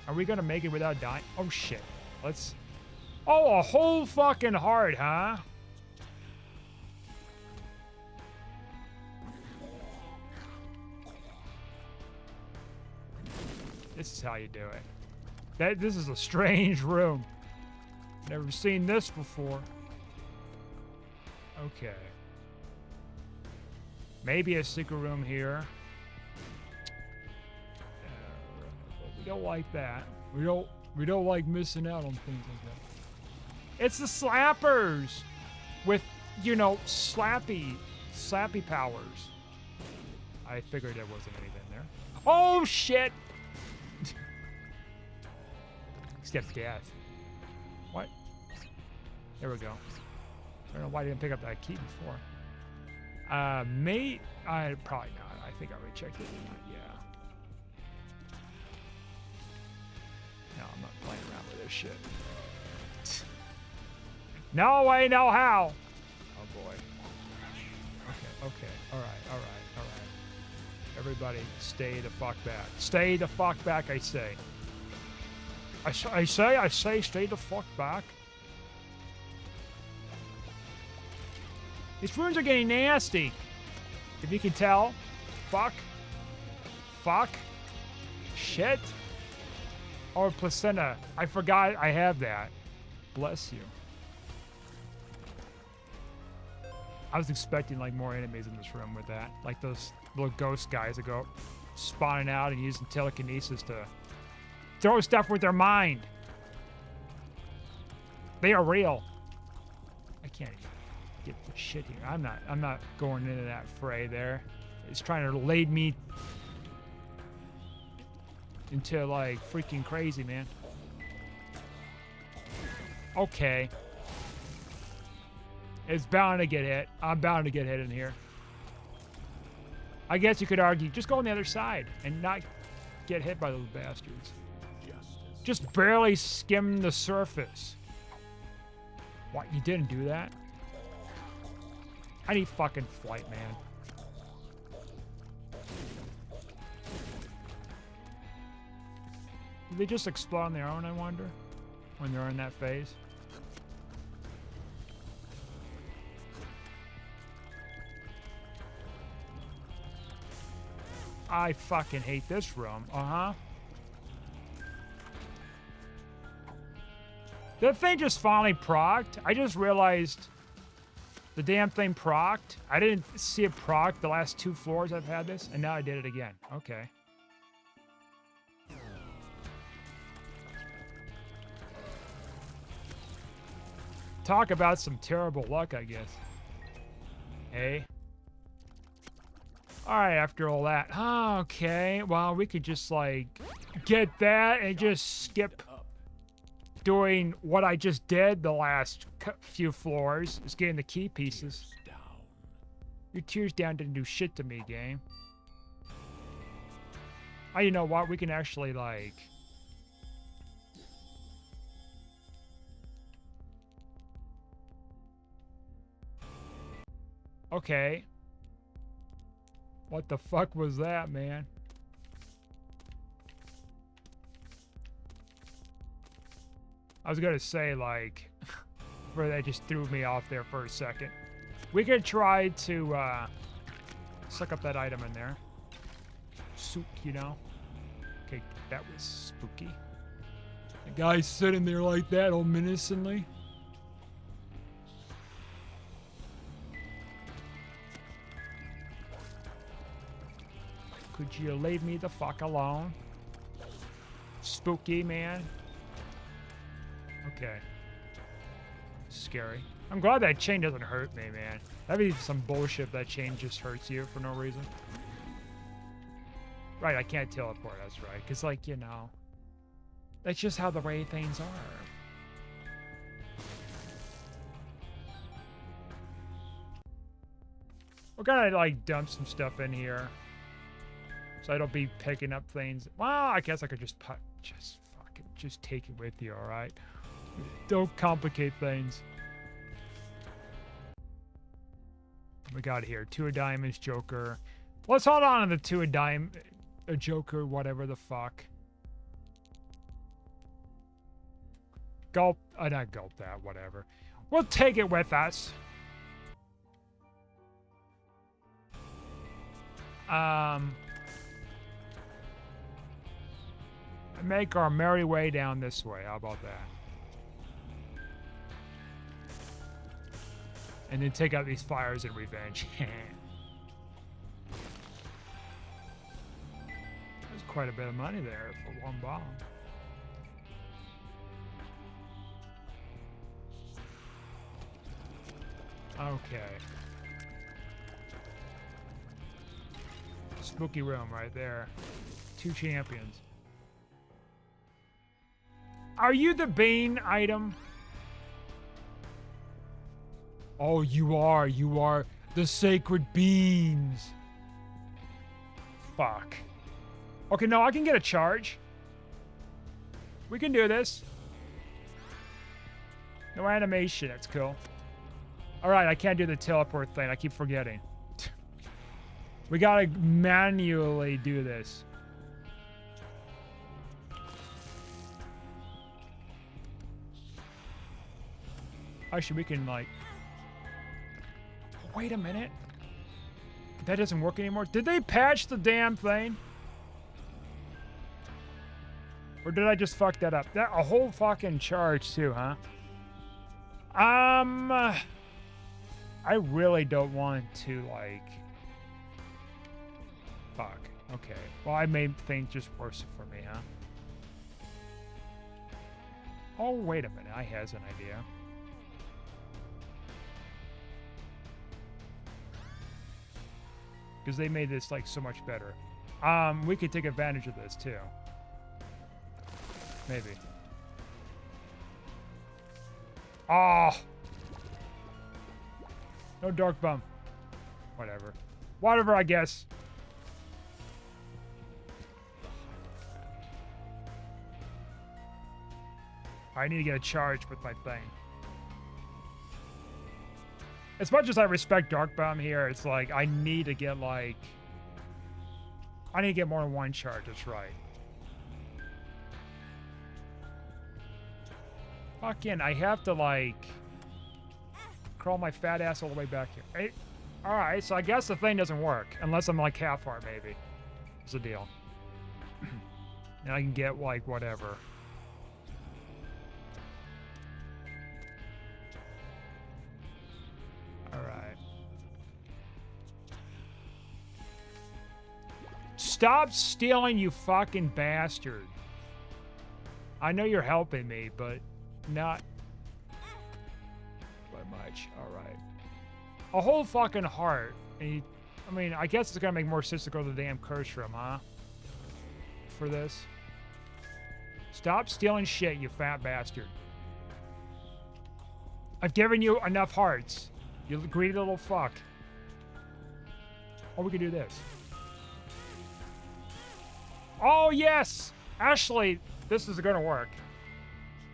Are we gonna make it without dying? Oh shit. Let's... Oh, a whole fucking heart, huh? This is how you do it. This is a strange room. Never seen this before. Okay. Maybe a secret room here. We don't like that. We don't like missing out on things like that. It's the slappers with, you know, slappy powers. I figured there wasn't anything there. Oh shit! Except death. What? There we go. I don't know why I didn't pick up that key before. Probably not. I think I already checked it. Yeah. No, I'm not playing around with this shit. No way, no how. Oh boy. Okay. All right. Everybody, stay the fuck back. Stay the fuck back, I say. I say, stay the fuck back. These rooms are getting nasty. If you can tell. Fuck. Fuck. Shit. Or placenta. I forgot I have that. Bless you. I was expecting like more enemies in this room with that. Like those little ghost guys that go spawning out and using telekinesis to throw stuff with their mind. They are real. I can't get the shit here. I'm not going into that fray there. It's trying to lead me into like freaking crazy, man. Okay. It's bound to get hit. I'm bound to get hit in here. I guess you could argue, just go on the other side and not get hit by those bastards. Just barely skim the surface. What, you didn't do that? I need fucking flight, man. Do they just explode on their own, I wonder? When they're in that phase? I fucking hate this room. Uh-huh. The thing just finally procced. I just realized the damn thing procced. I didn't see it proc the last 2 floors I've had this, and now I did it again. Okay. Talk about some terrible luck, I guess. Hey. Alright, after all that. Oh, okay. Well, we could just, like, get that and just skip doing what I just did the last few floors. Is getting the key pieces. Your tears down didn't do shit to me, game. Oh, you know what? We can actually, like... Okay. What the fuck was that, man? I was gonna say, like, where that just threw me off there for a second. We could try to, suck up that item in there. Soup, you know? Okay, that was spooky. The guy sitting there like that, all menacingly. Could you leave me the fuck alone? Spooky, man. Okay. Scary. I'm glad that chain doesn't hurt me, man. That'd be some bullshit if that chain just hurts you for no reason. Right, I can't teleport, that's right. Because, like, you know, that's just how the way things are. We're gonna, like, dump some stuff in here. So I don't be picking up things. Well, I guess I could just fucking just take it with you, all right? Don't complicate things. What we got here? 2 of diamonds, Joker. Let's hold on to the 2 of diamond, a Joker, whatever the fuck. Gulp, not gulp that, whatever. We'll take it with us. Make our merry way down this way. How about that? And then take out these fires in revenge. There's quite a bit of money there for 1 bomb. Okay. Spooky room right there. 2 champions. Are you the Bane item? Oh, you are. You are the sacred beans. Fuck. Okay, no, I can get a charge. We can do this. No animation. That's cool. All right, I can't do the teleport thing. I keep forgetting. We gotta manually do this. Actually, we can like... Wait a minute. That doesn't work anymore. Did they patch the damn thing? Or did I just fuck that up? That a whole fucking charge too, huh? I really don't want to like... Fuck. Okay. Well, I made things just worse for me, huh? Oh, wait a minute. I has an idea. Because they made this like so much better. We could take advantage of this too. Maybe. Oh! No dark bum. Whatever. Whatever, I guess. I need to get a charge with my thing. As much as I respect Dark Bomb here, it's like, I need to get like... I need to get more than one charge, that's right. Fucking, I have to like... crawl my fat ass all the way back here. Hey, alright, so I guess the thing doesn't work. Unless I'm like half far, maybe. It's a deal. And I can get like whatever. Alright. Stop stealing, you fucking bastard. I know you're helping me, but not by much. Alright. A whole fucking heart. And I mean, I guess it's gonna make more sense to go to the damn curse room, huh? For this. Stop stealing shit, you fat bastard. I've given you enough hearts. You greedy little fuck. Or we could do this. Oh, yes! Ashley, this is gonna work.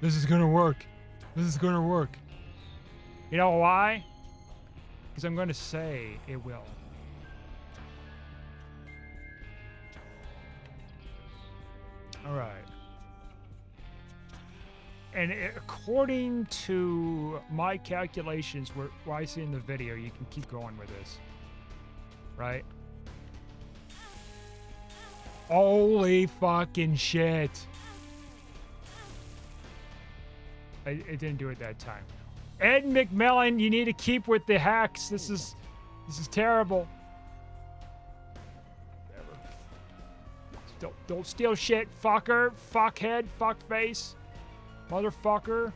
This is gonna work. This is gonna work. You know why? Because I'm gonna say it will. Alright. And according to my calculations, what I see in the video, you can keep going with this. Right? Holy fucking shit. It didn't do it that time. Ed McMillan, you need to keep with the hacks. This is terrible. Don't steal shit, fucker, fuckhead, fuckface. Motherfucker,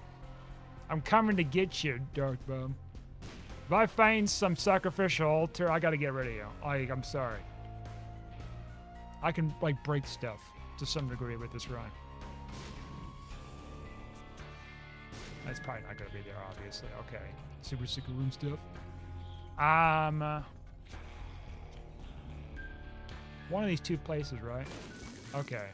I'm coming to get you, Dark Bum. If I find some sacrificial altar, I gotta get rid of you. I'm sorry. I can, like, break stuff to some degree with this run. That's probably not gonna be there, obviously. Okay. Super secret room stuff. One of these two places, right? Okay.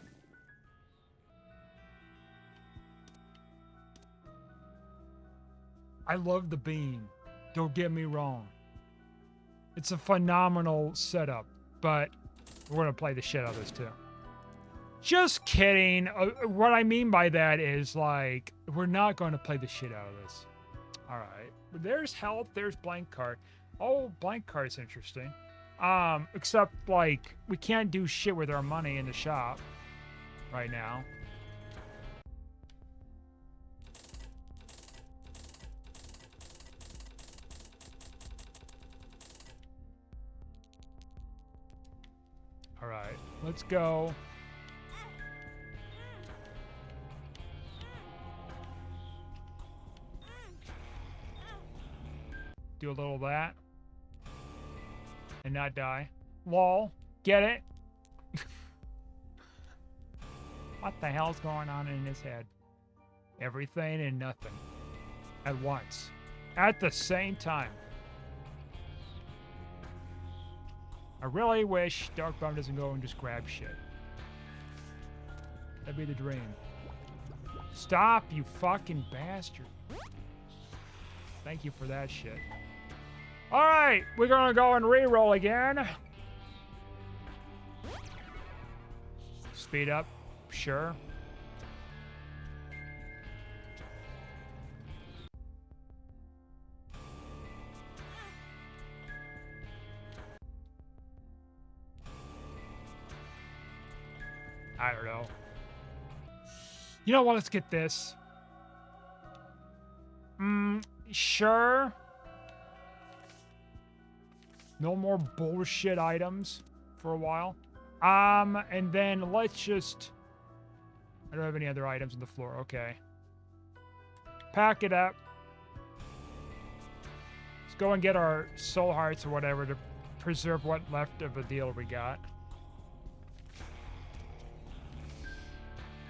I love the beam. Don't get me wrong. It's a phenomenal setup, but we're going to play the shit out of this too. Just kidding. What I mean by that is, like, we're not going to play the shit out of this. All right. There's health. There's blank card. Oh, blank card's interesting. Except, like, we can't do shit with our money in the shop right now. All right, let's go. Do a little of that. And not die. Lol. Get it? What the hell's going on in his head? Everything and nothing. At once. At the same time. I really wish Dark Bum doesn't go and just grab shit. That'd be the dream. Stop, you fucking bastard. Thank you for that shit. Alright, we're gonna go and re-roll again. speed up? Sure. I don't know. You know what? Let's get this. Sure. No more bullshit items for a while. And then let's just... I don't have any other items on the floor. Okay. Pack it up. Let's go and get our soul hearts or whatever to preserve what left of a deal we got.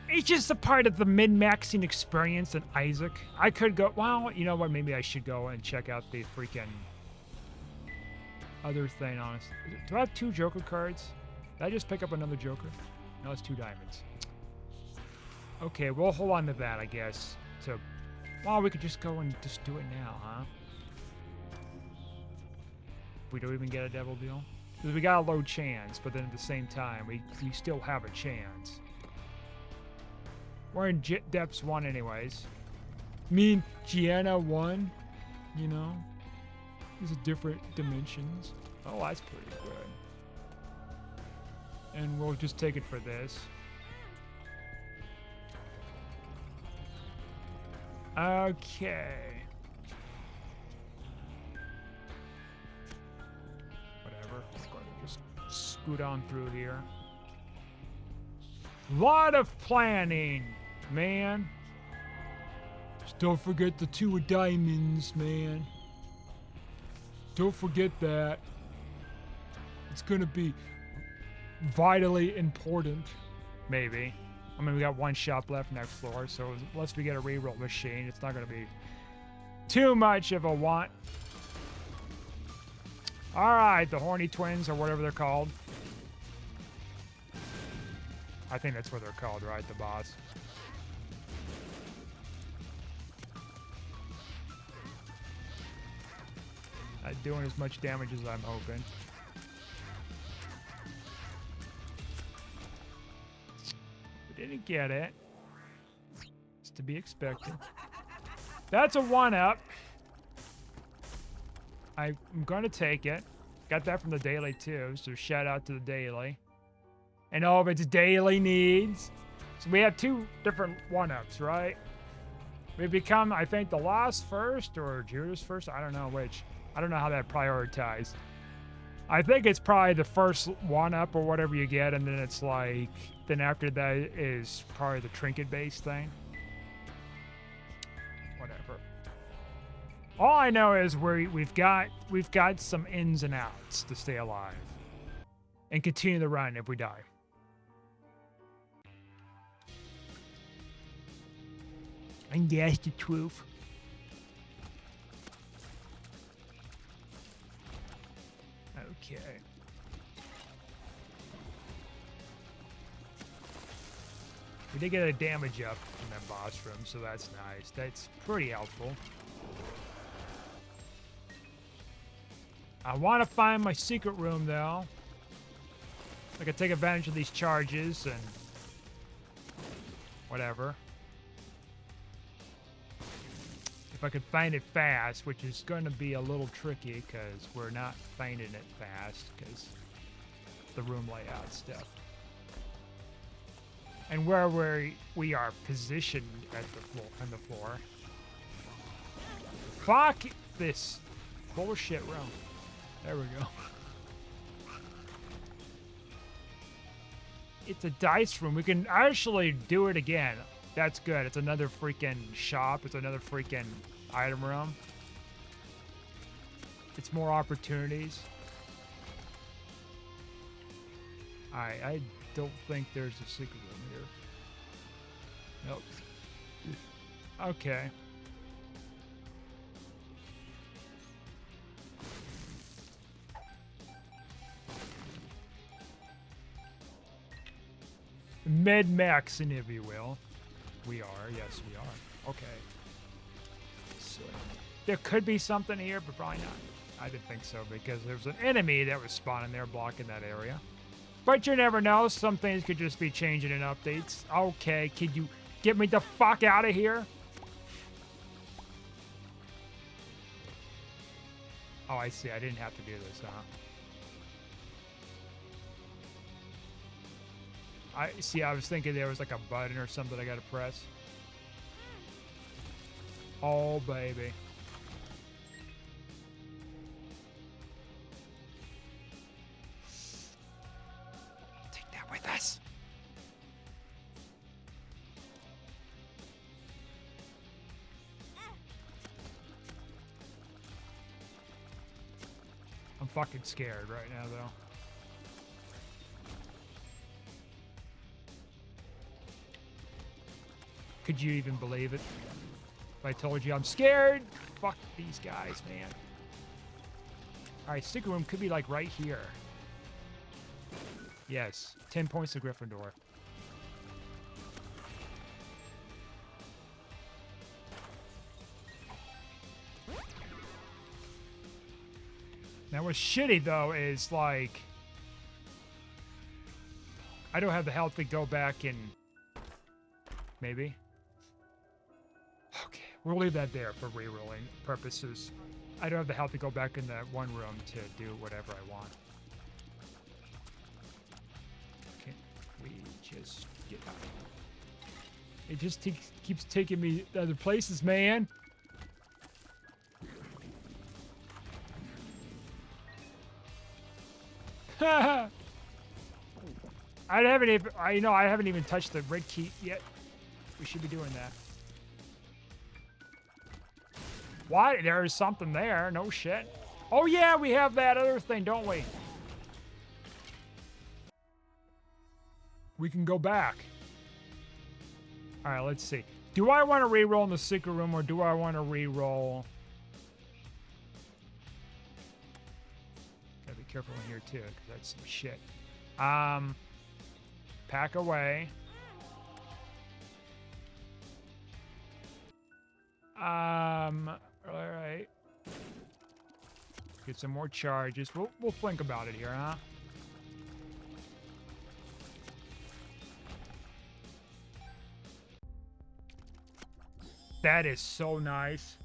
It's just a part of the min-maxing experience and Isaac. I could go... Well, you know what? Maybe I should go and check out the freaking... other thing, honestly. Do I have 2 Joker cards? Did I just pick up another Joker? No, it's 2 diamonds. Okay, we'll hold on to that, I guess. So, well, we could just go and just do it now, huh? We don't even get a devil deal? Because we got a low chance, but then at the same time, we still have a chance. We're in Depths 1 anyways. Me and Gianna 1, you know? These are different dimensions. Oh, that's pretty good. And we'll just take it for this. Okay. Whatever. Let's go ahead and just scoot on through here. Lot of planning, man. Just don't forget the 2 of diamonds, man. Don't forget that. It's gonna be vitally important. Maybe. I mean, we got 1 shop left next floor, so unless we get a reroll machine, it's not gonna be too much of a want. Alright, the horny twins, or whatever they're called. I think that's what they're called, right? The boss. Not doing as much damage as I'm hoping. We didn't get it. It's to be expected. That's a 1-up. I'm going to take it. Got that from the daily too, so shout out to the daily. And all of its daily needs. So we have 2 different 1-ups, right? We become, I think, the Lost first or Judas first. I don't know which. I don't know how that prioritized. I think it's probably the first 1-up or whatever you get, and then it's like, then after that is probably the trinket-based thing. Whatever. All I know is we've got some ins and outs to stay alive. And continue the run if we die. And that's the truth. Okay. We did get a damage up in that boss room, so that's nice. That's pretty helpful. I want to find my secret room, though. I can take advantage of these charges and whatever. If I could find it fast, which is going to be a little tricky because we're not finding it fast because the room layout stuff. And where we are positioned at the floor, on the floor. Fuck this bullshit room. There we go. It's a dice room. We can actually do it again. That's good. It's another freaking shop. It's another freaking item room. It's more opportunities. I don't think there's a secret room here. Nope. Okay. Med-maxing, if you will. We are. Yes, we are. Okay. So, there could be something here, but probably not. I didn't think so, because there was an enemy that was spawning there blocking that area. But you never know. Some things could just be changing in updates. Okay, could you get me the fuck out of here? Oh, I see. I didn't have to do this, huh? I see. I was thinking there was like a button or something I gotta press. Oh, baby. Take that with us. I'm fucking scared right now, though. Could you even believe it? If I told you I'm scared? Fuck these guys, man. Alright, sticker room could be like right here. Yes. 10 points to Gryffindor. Now what's shitty though is like I don't have the health to go back and maybe. Okay, we'll leave that there for rerolling purposes. I don't have the health to go back in that one room to do whatever I want. Can we just get out? It just keeps taking me to other places, man. I haven't even touched the red key yet. We should be doing that. Why? There is something there. No shit. Oh yeah, we have that other thing, don't we? We can go back. All right, let's see. Do I want to re-roll in the secret room or do I want to re-roll? Gotta be careful in here too, because that's some shit. Pack away. All right. Get some more charges. We'll think about it here, huh? That is so nice.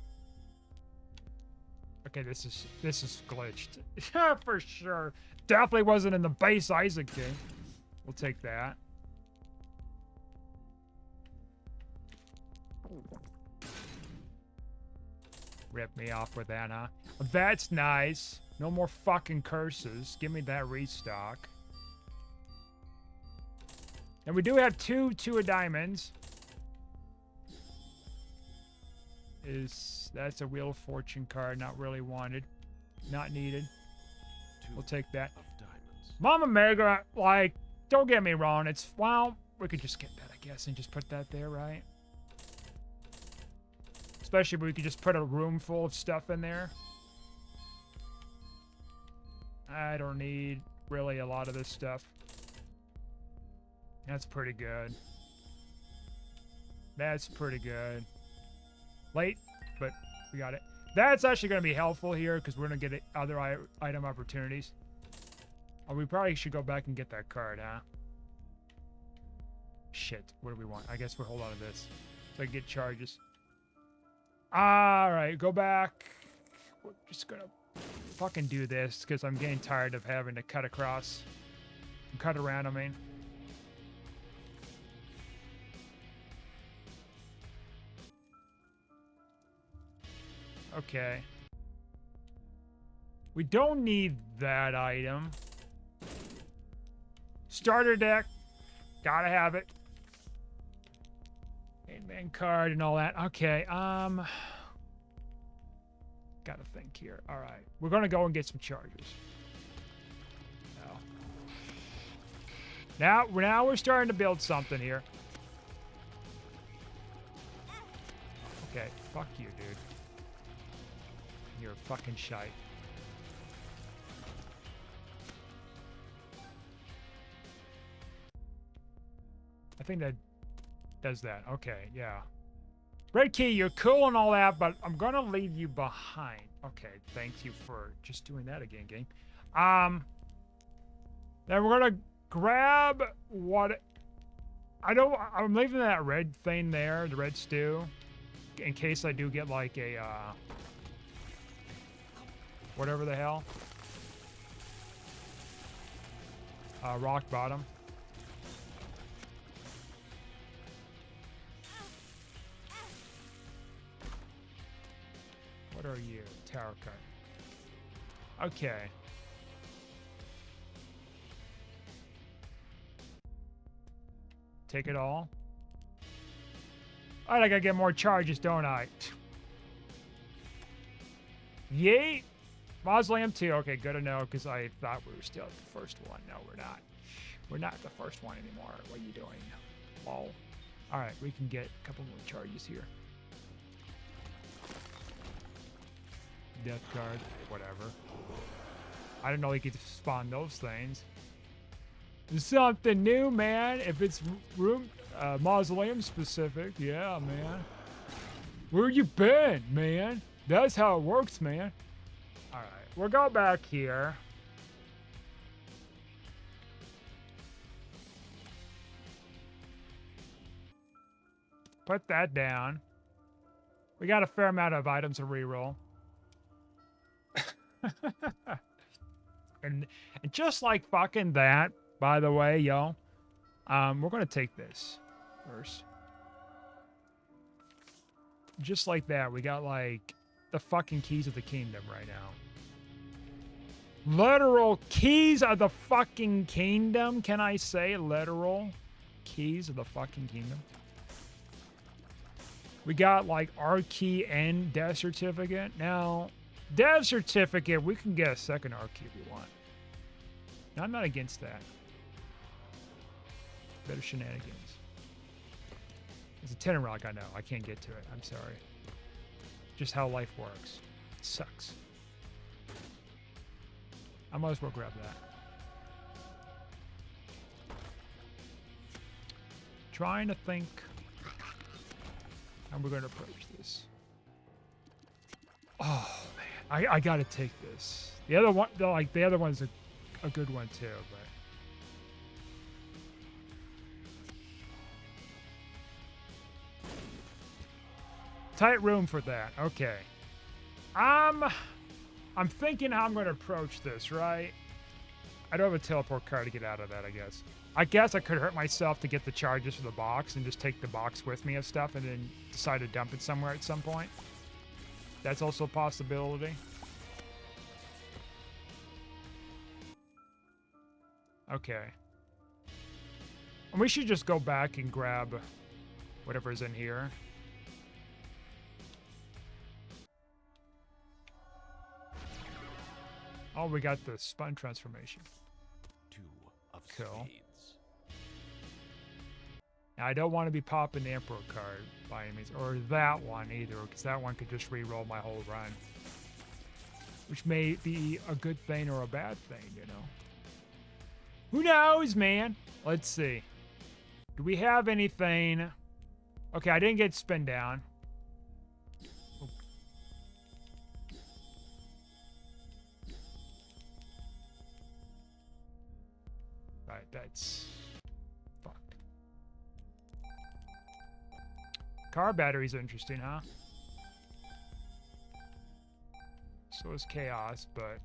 Okay, this is glitched. For sure. Definitely wasn't in the base Isaac game. We'll take that. Rip me off with that, huh? That's nice. No more fucking curses. Give me that restock. And we do have two of diamonds. That's a Wheel of Fortune card, not really wanted. Not needed. We'll take that. Mama Mega, like, don't get me wrong, well, we could just get that, I guess, and just put that there, right? Especially if we could just put a room full of stuff in there. I don't need really a lot of this stuff. That's pretty good. That's pretty good. Late, but we got it. That's actually going to be helpful here because we're going to get other item opportunities. Oh, we probably should go back and get that card, huh? Shit, what do we want? I guess we'll hold on to this so I can get charges. All right, go back. We're just going to fucking do this because I'm getting tired of having to cut across. Cut around, I mean. Okay. We don't need that item. Starter deck. Gotta have it. Main card and all that. Okay, gotta think here. All right. We're gonna go and get some charges. Now we're starting to build something here. Okay, fuck you, dude. You're fucking shite. I think that does that. Okay, yeah. Red key, you're cool and all that, but I'm gonna leave you behind. Okay, thank you for just doing that again, game. Then we're gonna grab what... I'm leaving that red thing there, the red stew, in case I do get like a, whatever the hell. Rock bottom. What are you? Tower cut. Okay. Take it all. Alright, I gotta get more charges, don't I? Yeet! Mausoleum 2. Okay, good to know, because I thought we were still at the first one. No, we're not. We're not the first one anymore. What are you doing? Lol. Alright, we can get a couple more charges here. Death card. Whatever. I didn't know you could spawn those things. Something new, man. If it's room mausoleum specific, yeah, man. Where you been, man? That's how it works, man. All right, we'll go back here. Put that down. We got a fair amount of items to reroll. and just like fucking that. By the way, yo, we're going to take this first. Just like that, we got, like, the fucking keys of the kingdom right now. Literal keys of the fucking kingdom, can I say? Literal keys of the fucking kingdom. We got, like, R key and death certificate. Now, death certificate, we can get a second R key if we want. Now, I'm not against that. Better shenanigans. It's a 10 rock, I know. I can't get to it. I'm sorry. Just how life works. It sucks. I might as well grab that. Trying to think how we're going to approach this. Oh, man. I got to take this. The other one, like, the other one's a good one, too, but... Tight room for that. Okay. I'm thinking how I'm going to approach this, right? I don't have a teleport card to get out of that, I guess. I guess I could hurt myself to get the charges for the box and just take the box with me of stuff and then decide to dump it somewhere at some point. That's also a possibility. Okay. And we should just go back and grab whatever's in here. Oh, we got the spun transformation. 2 of cool. spades. Now, I don't want to be popping the Emperor card by any means, or that one either, because that one could just re-roll my whole run. Which may be a good thing or a bad thing, you know. Who knows, man? Let's see. Do we have anything? Okay, I didn't get spin down. Right, that's fucked. Car battery's interesting, huh? So is chaos, but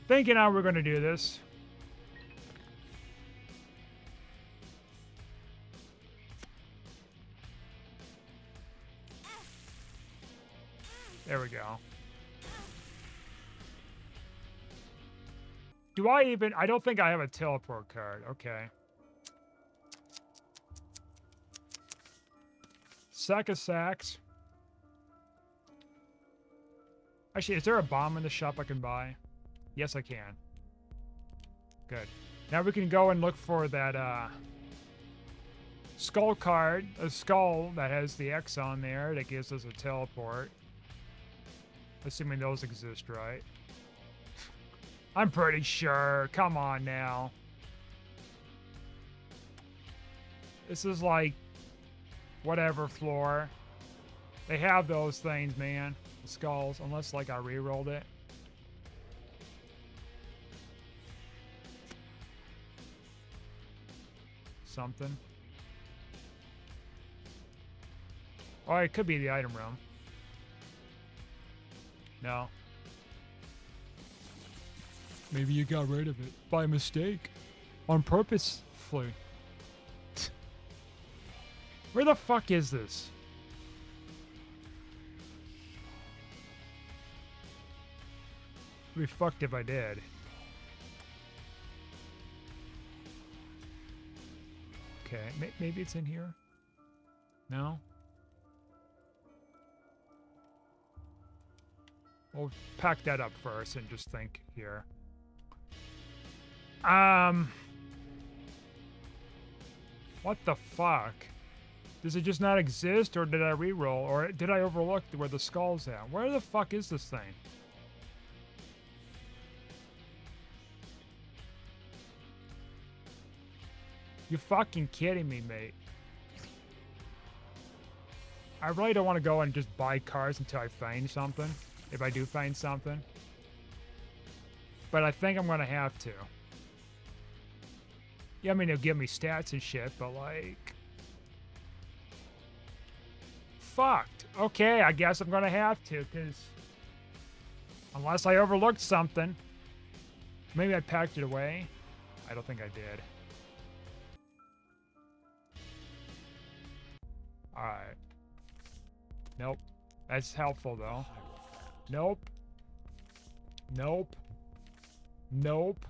thinking how we're gonna do this. There we go. Do I even... I don't think I have a teleport card. Okay. Sack of sacks. Actually, is there a bomb in the shop I can buy? Yes, I can. Good. Now we can go and look for that, skull card. A skull that has the X on there that gives us a teleport. Assuming those exist, right? I'm pretty sure. Come on now. This is like whatever floor. They have those things, man. The skulls, unless like I re-rolled it. Something. Oh, it could be the item room. No. Maybe you got rid of it by mistake. On purposefully. Where the fuck is this? I'd be fucked if I did. Okay, maybe it's in here? No? We'll pack that up first and just think here. What the fuck? Does it just not exist, or did I re-roll, or did I overlook where the skull's at? Where the fuck is this thing? You fucking kidding me, mate? I really don't want to go and just buy cars until I find something. If I do find something. But I think I'm gonna have to. Yeah, I mean, it'll give me stats and shit, but like... Fucked. Okay, I guess I'm gonna have to, because... Unless I overlooked something. Maybe I packed it away. I don't think I did. Alright. Nope. That's helpful, though. Nope. Nope. Nope.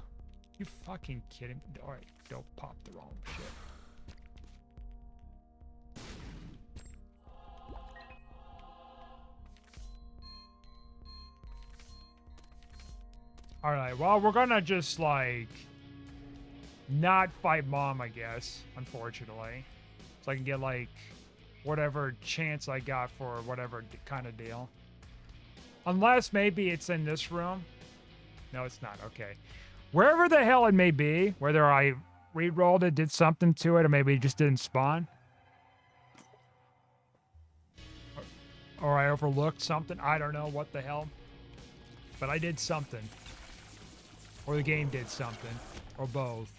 You fucking kidding me? Alright, don't pop the wrong shit. Alright, well, we're gonna just, like... not fight Mom, I guess, unfortunately. So I can get, like... whatever chance I got for whatever kind of deal. Unless maybe it's in this room. No, it's not. Okay. Wherever the hell it may be, whether I re-rolled it, did something to it, or maybe it just didn't spawn. Or I overlooked something. I don't know what the hell. But I did something. Or the game did something. Or both.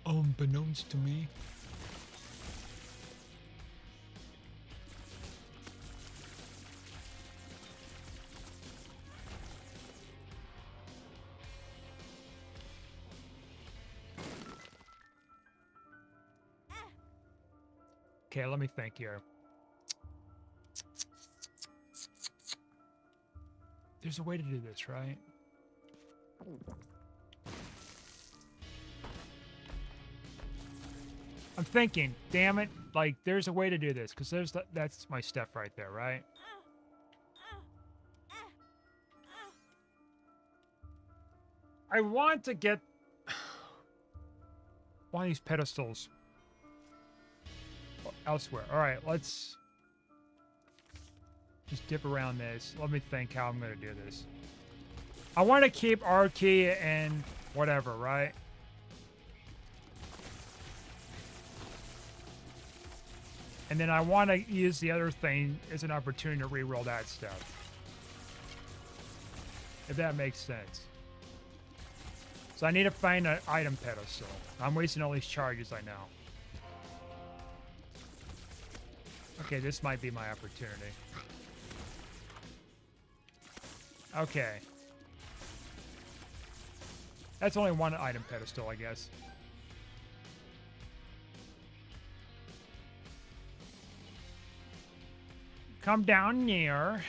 Unbeknownst to me. Okay, let me think here. There's a way to do this, right? I'm thinking, damn it, like there's a way to do this, because that's my stuff right there, right? I want to get one of these pedestals elsewhere. All right, let's just dip around this. Let me think how I'm going to do this. I want to keep R key and whatever, right? And then I want to use the other thing as an opportunity to re-roll that stuff. If that makes sense. So I need to find an item pedestal. I'm wasting all these charges, I know. Okay, this might be my opportunity. Okay. That's only one item pedestal, I guess. Come down near.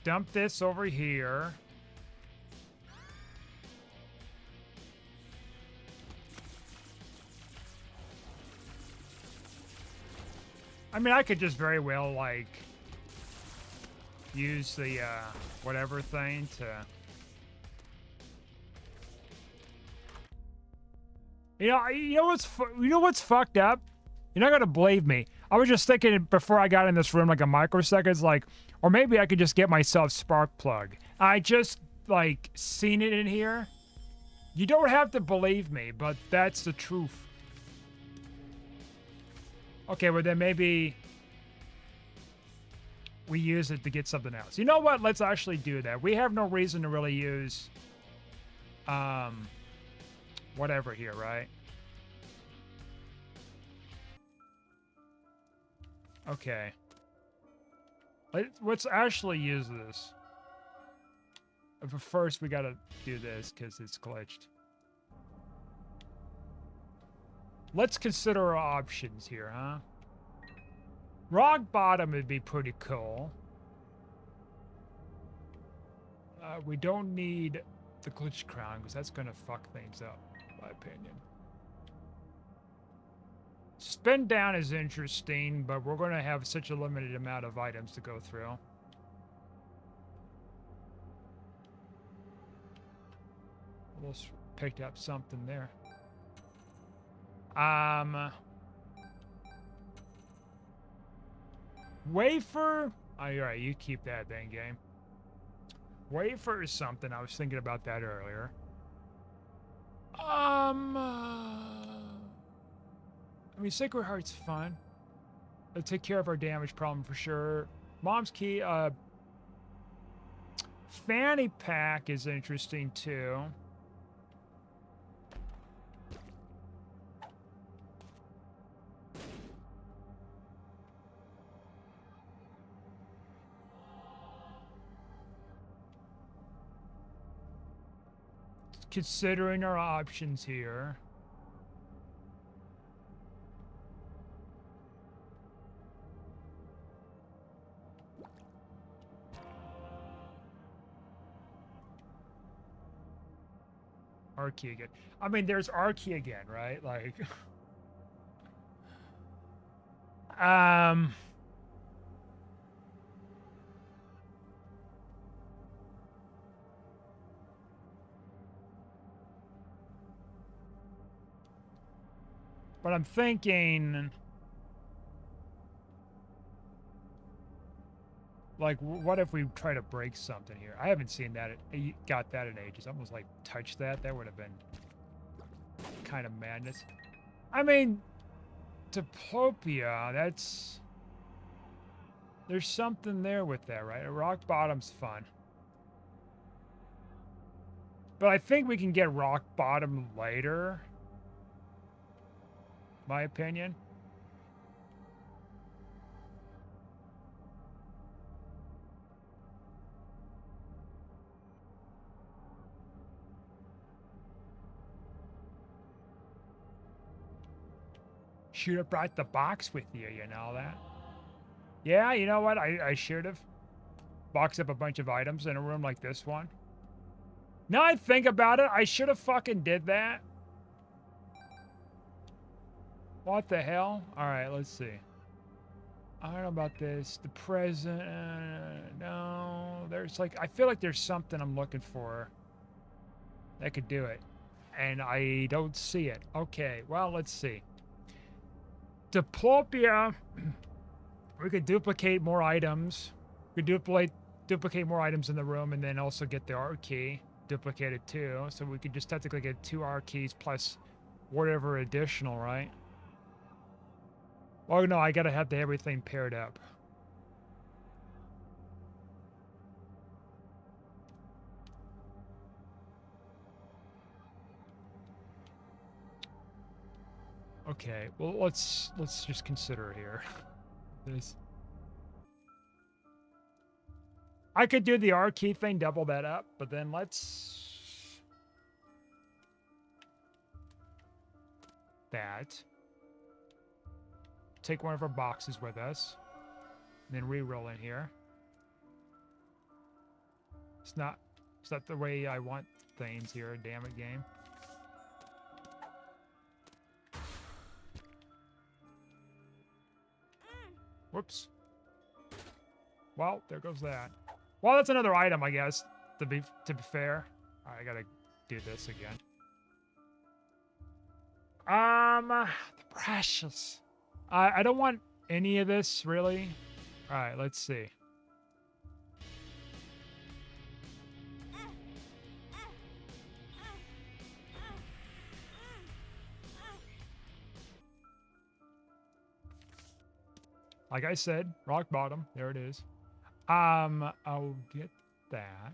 Dump this over here. I mean, I could just very well, like, use the, whatever thing to... You know what's fucked up? You're not gonna believe me. I was just thinking before I got in this room, like a microsecond, like, or maybe I could just get myself spark plug. I just like seen it in here. You don't have to believe me, but that's the truth. Okay, well then maybe we use it to get something else. You know what? Let's actually do that. We have no reason to really use whatever here, right? Okay. Let's actually use this. But first, we gotta do this because it's glitched. Let's consider our options here, huh? Rock bottom would be pretty cool. We don't need the glitch crown because that's gonna fuck things up, in my opinion. Spin down is interesting, but we're gonna have such a limited amount of items to go through. Almost picked up something there. Wafer. Oh, you're right. You keep that then, game. Wafer is something. I was thinking about that earlier. I mean, Sacred Heart's fun. It'll take care of our damage problem for sure. Mom's Key. Fanny Pack is interesting too. Considering our options here. Archie again. I mean, there's Archie again, right? Like, but I'm thinking, like, what if we try to break something here? I haven't seen that. Got that in ages. Almost like touch that. That would have been kind of madness. I mean, Diplopia, that's... There's something there with that, right? Rock bottom's fun. But I think we can get rock bottom later. My opinion. Should have brought the box with you, you know that? Yeah, you know what? I should have. Boxed up a bunch of items in a room like this one. Now I think about it, I should have fucking did that. What the hell? Alright, let's see. I don't know about this. The present. No. There's like, I feel like there's something I'm looking for that could do it. And I don't see it. Okay, well, let's see. Diplopia. We could duplicate more items. We could duplicate more items in the room and then also get the R key duplicated too. So we could just technically get 2 R keys plus whatever additional, right? Oh no, I gotta have everything paired up. Okay, well let's just consider here. This. I could do the R key thing, double that up, but then let's that. Take one of our boxes with us. And then re-roll in here. It's not the way I want things here, damn it, game. Whoops. Well, there goes that. Well, that's another item, I guess, to be fair. All right, I gotta do this again. The precious. I don't want any of this, really. All right, let's see. Like I said, rock bottom. There it is. I'll get that.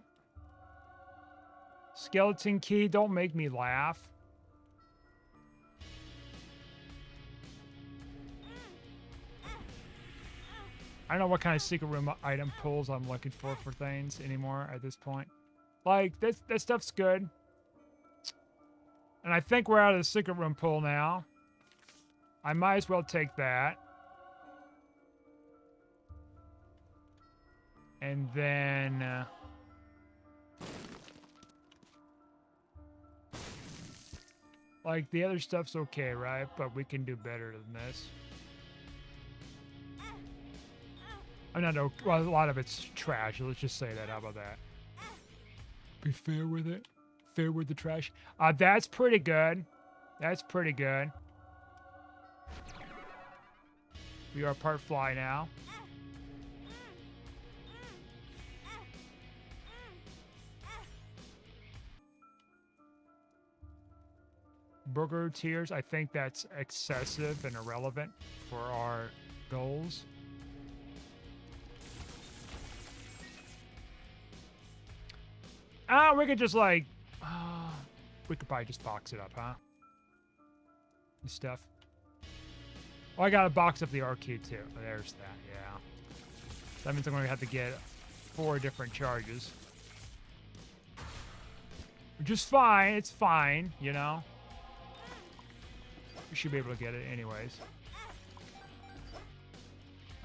Skeleton key, don't make me laugh. I don't know what kind of secret room item pulls I'm looking for things anymore at this point. Like, that stuff's good. And I think we're out of the secret room pull now. I might as well take that. And then... like, the other stuff's okay, right? But we can do better than this. I'm not... well, a lot of it's trash. Let's just say that. How about that? Be fair with it. Fair with the trash. That's pretty good. That's pretty good. We are part fly now. Burger tiers, I think that's excessive and irrelevant for our goals. We could just like, we could probably just box it up, huh? This stuff. Oh, I gotta box up the RQ too. There's that, yeah. That means I'm gonna have to get 4 different charges. Which is fine, it's fine, you know? We should be able to get it anyways.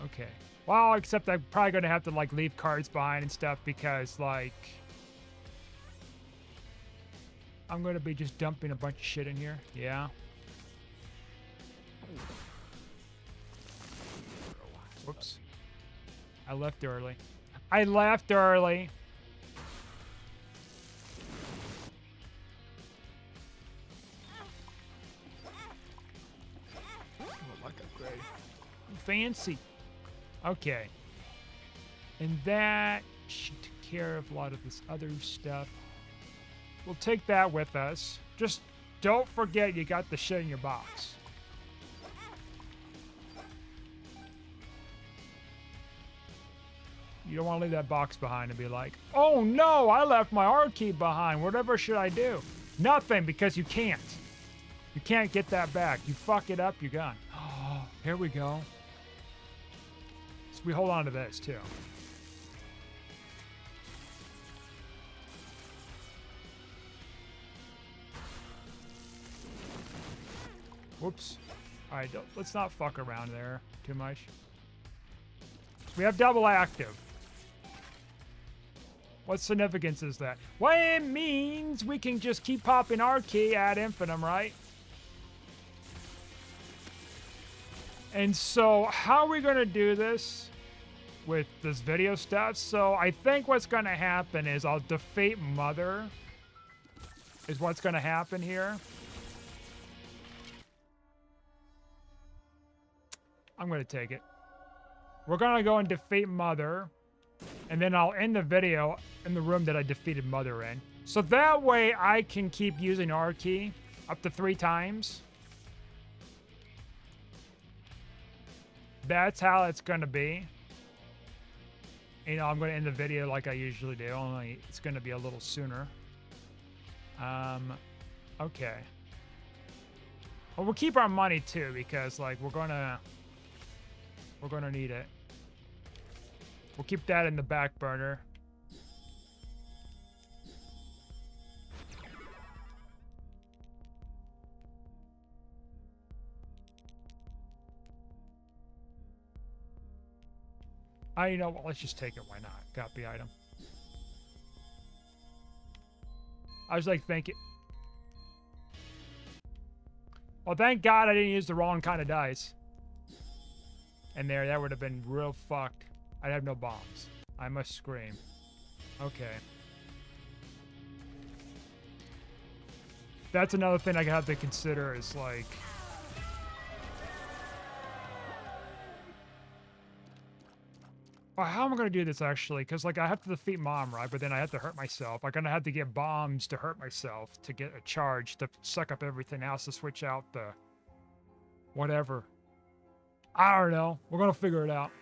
Okay. Well, except I'm probably gonna have to like leave cards behind and stuff because like I'm gonna be just dumping a bunch of shit in here. Yeah. Whoops. I left early. I left early. Fancy. Okay. And that should take care of a lot of this other stuff. We'll take that with us. Just don't forget you got the shit in your box. You don't want to leave that box behind and be like, oh no, I left my R key behind. Whatever should I do? Nothing, because you can't. You can't get that back. You fuck it up, you're gone. Oh, here we go. We hold on to this too. Whoops. All right, let's not fuck around there too much. We have double active. What significance is that? Well, it means we can just keep popping our key ad infinitum, right? And so how are we going to do this with this video stuff? So I think what's going to happen is I'll defeat Mother is what's going to happen here. I'm going to take it. We're going to go and defeat Mother, and then I'll end the video in the room that I defeated Mother in. So that way I can keep using R key up to 3 times. That's how it's going to be. You know, I'm going to end the video like I usually do, only it's going to be a little sooner. Okay. Well, we'll keep our money too, because like we're going to need it. We'll keep that in the back burner. You know what? Let's just take it. Why not? Copy item. I was like, thank you. Well, thank God I didn't use the wrong kind of dice. And there, that would have been real fucked. I'd have no bombs. I must scream. Okay. That's another thing I have to consider is like... Well, how am I going to do this actually? Because like I have to defeat Mom, right? But then I have to hurt myself. I'm going to have to get bombs to hurt myself to get a charge to suck up everything else to switch out the whatever. I don't know. We're going to figure it out.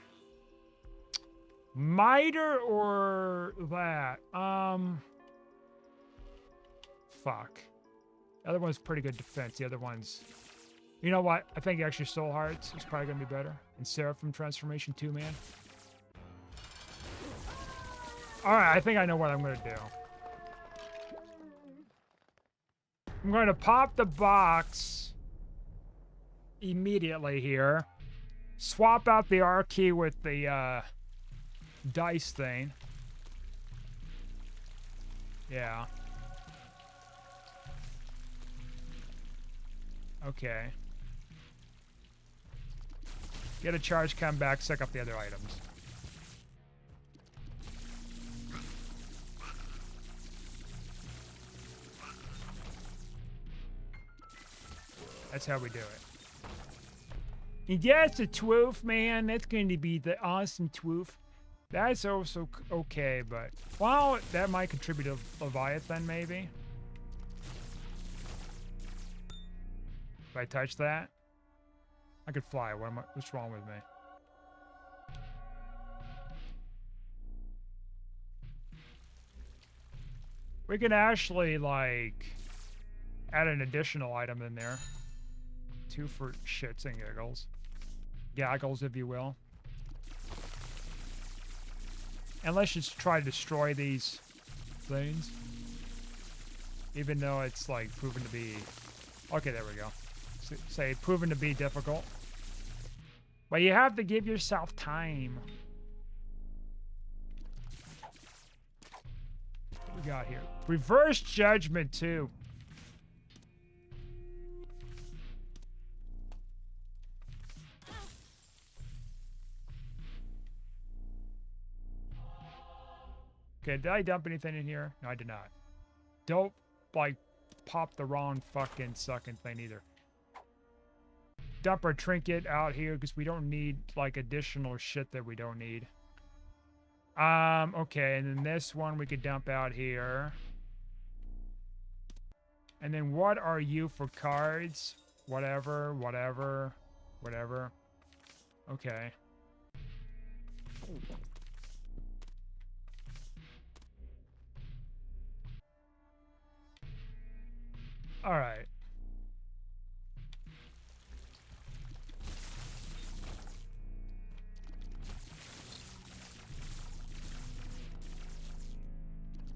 Miter or that? Fuck. The other one's pretty good defense. The other one's... You know what? I think actually Soul Hearts is probably going to be better. And Seraphim Transformation 2, man. Alright, I think I know what I'm going to do. I'm going to pop the box immediately here. Swap out the R key with the dice thing. Yeah. Okay. Get a charge, come back, suck up the other items. That's how we do it. And that's a twoof, man. That's going to be the awesome twoof. That's also okay, but... Well, that might contribute to Leviathan, maybe. If I touch that, I could fly. What's wrong with me? We can actually, like, add an additional item in there. 2 for shits and giggles. Gaggles, if you will. And let's just try to destroy these things. Even though it's, like, proven to be... Okay, there we go. Say, proven to be difficult. But you have to give yourself time. What we got here? Reverse Judgment, too. Okay, did I dump anything in here? No, I did not. Don't, like, pop the wrong fucking sucking thing either. Dump our trinket out here because we don't need, like, additional shit that we don't need. Okay, and then this one we could dump out here. And then what are you for cards? Whatever, whatever, whatever. Okay. All right.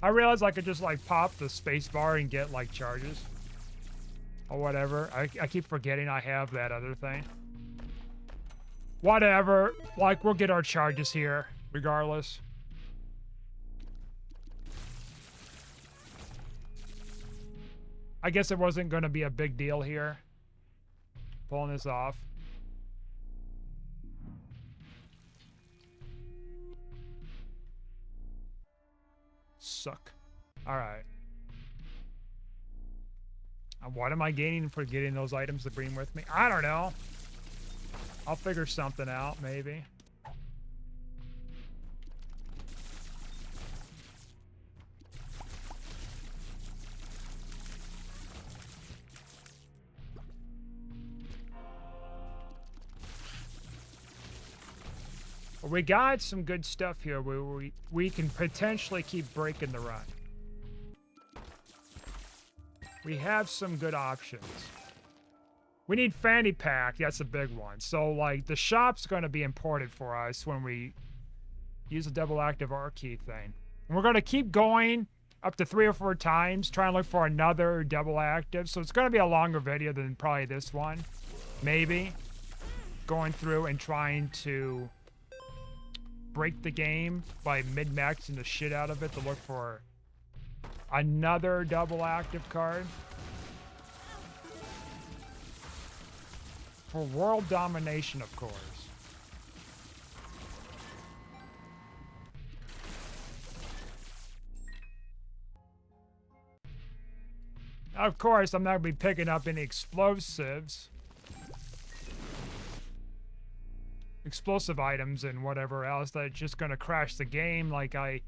I realized I could just like pop the space bar and get like charges. Or whatever. I keep forgetting I have that other thing. Whatever. Like, we'll get our charges here, regardless. I guess it wasn't going to be a big deal here. Pulling this off. Suck. Alright. What am I gaining for getting those items to bring with me? I don't know. I'll figure something out, maybe. We got some good stuff here where we can potentially keep breaking the run. We have some good options. We need fanny pack. That's a big one. So, like, the shop's going to be important for us when we use a double active R key thing. And we're going to keep going up to 3 or 4 times, trying to look for another double active. So it's going to be a longer video than probably this one. Maybe. Going through and trying to break the game by min-maxing the shit out of it to look for another double active card. For world domination, of course. Of course, I'm not going to be picking up any explosives. explosive items and whatever else that's just going to crash the game like I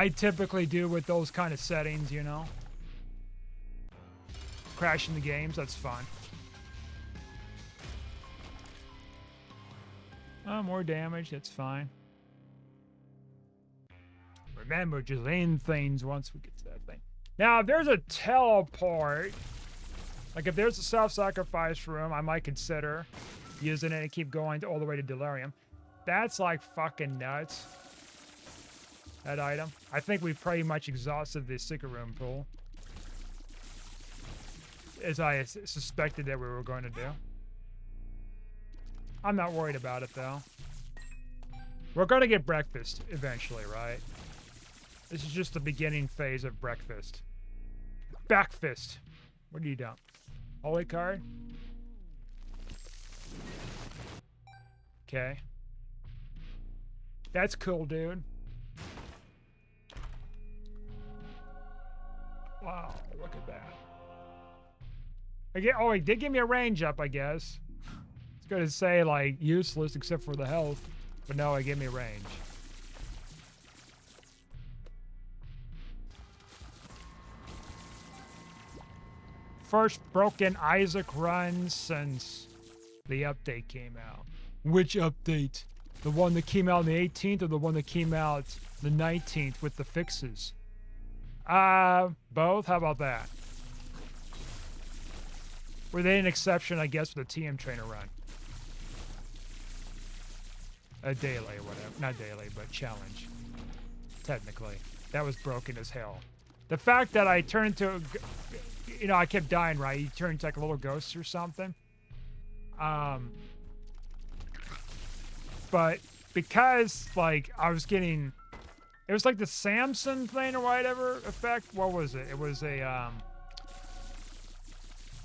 typically do with those kind of settings, you know? Crashing the games, that's fun. Oh, more damage, that's fine. Remember, just end things once we get to that thing. Now, if there's a teleport, like if there's a self-sacrifice room, I might consider using it and keep going all the way to Delirium. That's like fucking nuts. That item. I think we've pretty much exhausted the secret room pool. As I suspected that we were going to do. I'm not worried about it though. We're going to get breakfast eventually, right? This is just the beginning phase of breakfast. Backfist. What do you do? Holy card? Okay. That's cool, dude. Wow, look at that. Oh, he did give me a range up, I guess. It's going to say, like, useless except for the health. But no, it gave me a range. First broken Isaac run since the update came out. Which update? The one that came out on the 18th or the one that came out the 19th with the fixes? Both? How about that? Were they an exception, I guess, for the TM trainer run? A daily or whatever. Not daily, but challenge. Technically. That was broken as hell. The fact that I turned into, you know, I kept dying, right? You turned into like a little ghost or something. But because, like, I was getting, it was like the Samson thing or whatever effect. What was it? It was a,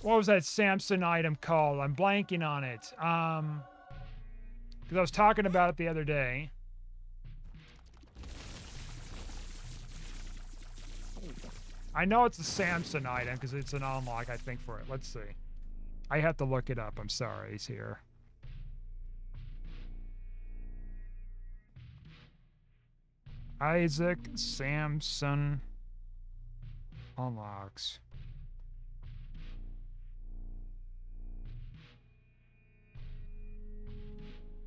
what was that Samson item called? I'm blanking on it. Because I was talking about it the other day. I know it's a Samson item because it's an unlock, I think, for it. Let's see. I have to look it up. I'm sorry. He's here. Isaac Samson unlocks.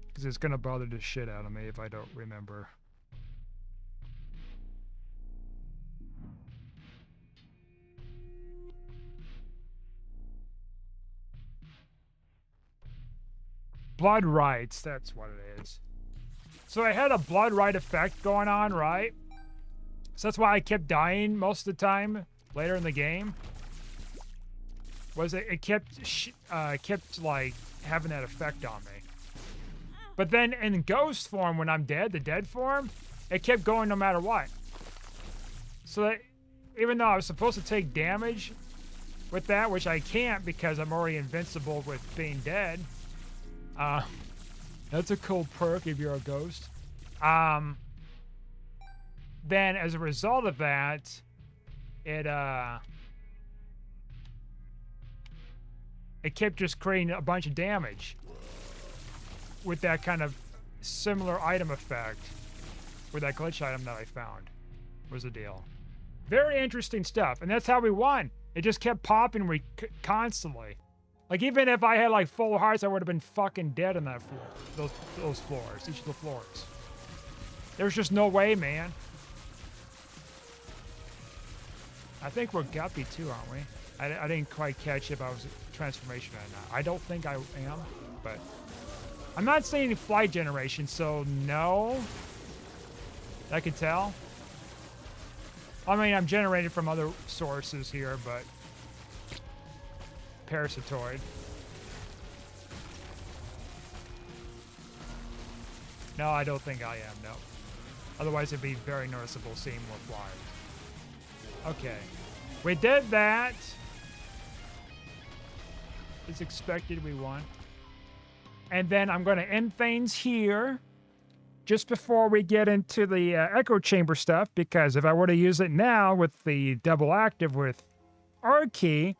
Because it's going to bother the shit out of me if I don't remember. Blood rights, that's what it is. So I had a blood right effect going on, right? So that's why I kept dying most of the time later in the game. Was it kept like having that effect on me. But then in ghost form, when I'm dead, the dead form, it kept going no matter what. So that even though I was supposed to take damage with that, which I can't because I'm already invincible with being dead. That's a cool perk if you're a ghost. Then as a result of that, it kept just creating a bunch of damage with that kind of similar item effect with that glitch item that I found was the deal. Very interesting stuff. And that's how we won. It just kept popping constantly. Like, even if I had, like, full hearts, I would have been fucking dead on that floor. Those floors. Each of the floors. There's just no way, man. I think we're guppy, too, aren't we? I didn't quite catch if I was a transformation or not. I don't think I am, but... I'm not seeing any flight generation, so no. I can tell. I mean, I'm generated from other sources here, but... Parasitoid. No, I don't think I am, no. Otherwise, it'd be very noticeable seeing more flyers. Okay. We did that. It's expected we won. And then I'm going to end things here just before we get into the echo chamber stuff, because if I were to use it now with the double active with R key,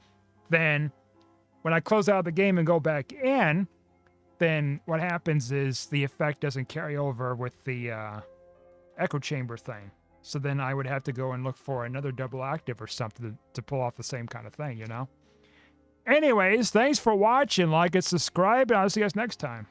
then when I close out the game and go back in, then what happens is the effect doesn't carry over with the echo chamber thing. So then I would have to go and look for another double active or something to pull off the same kind of thing, you know? Anyways, thanks for watching. Like and subscribe, and I'll see you guys next time.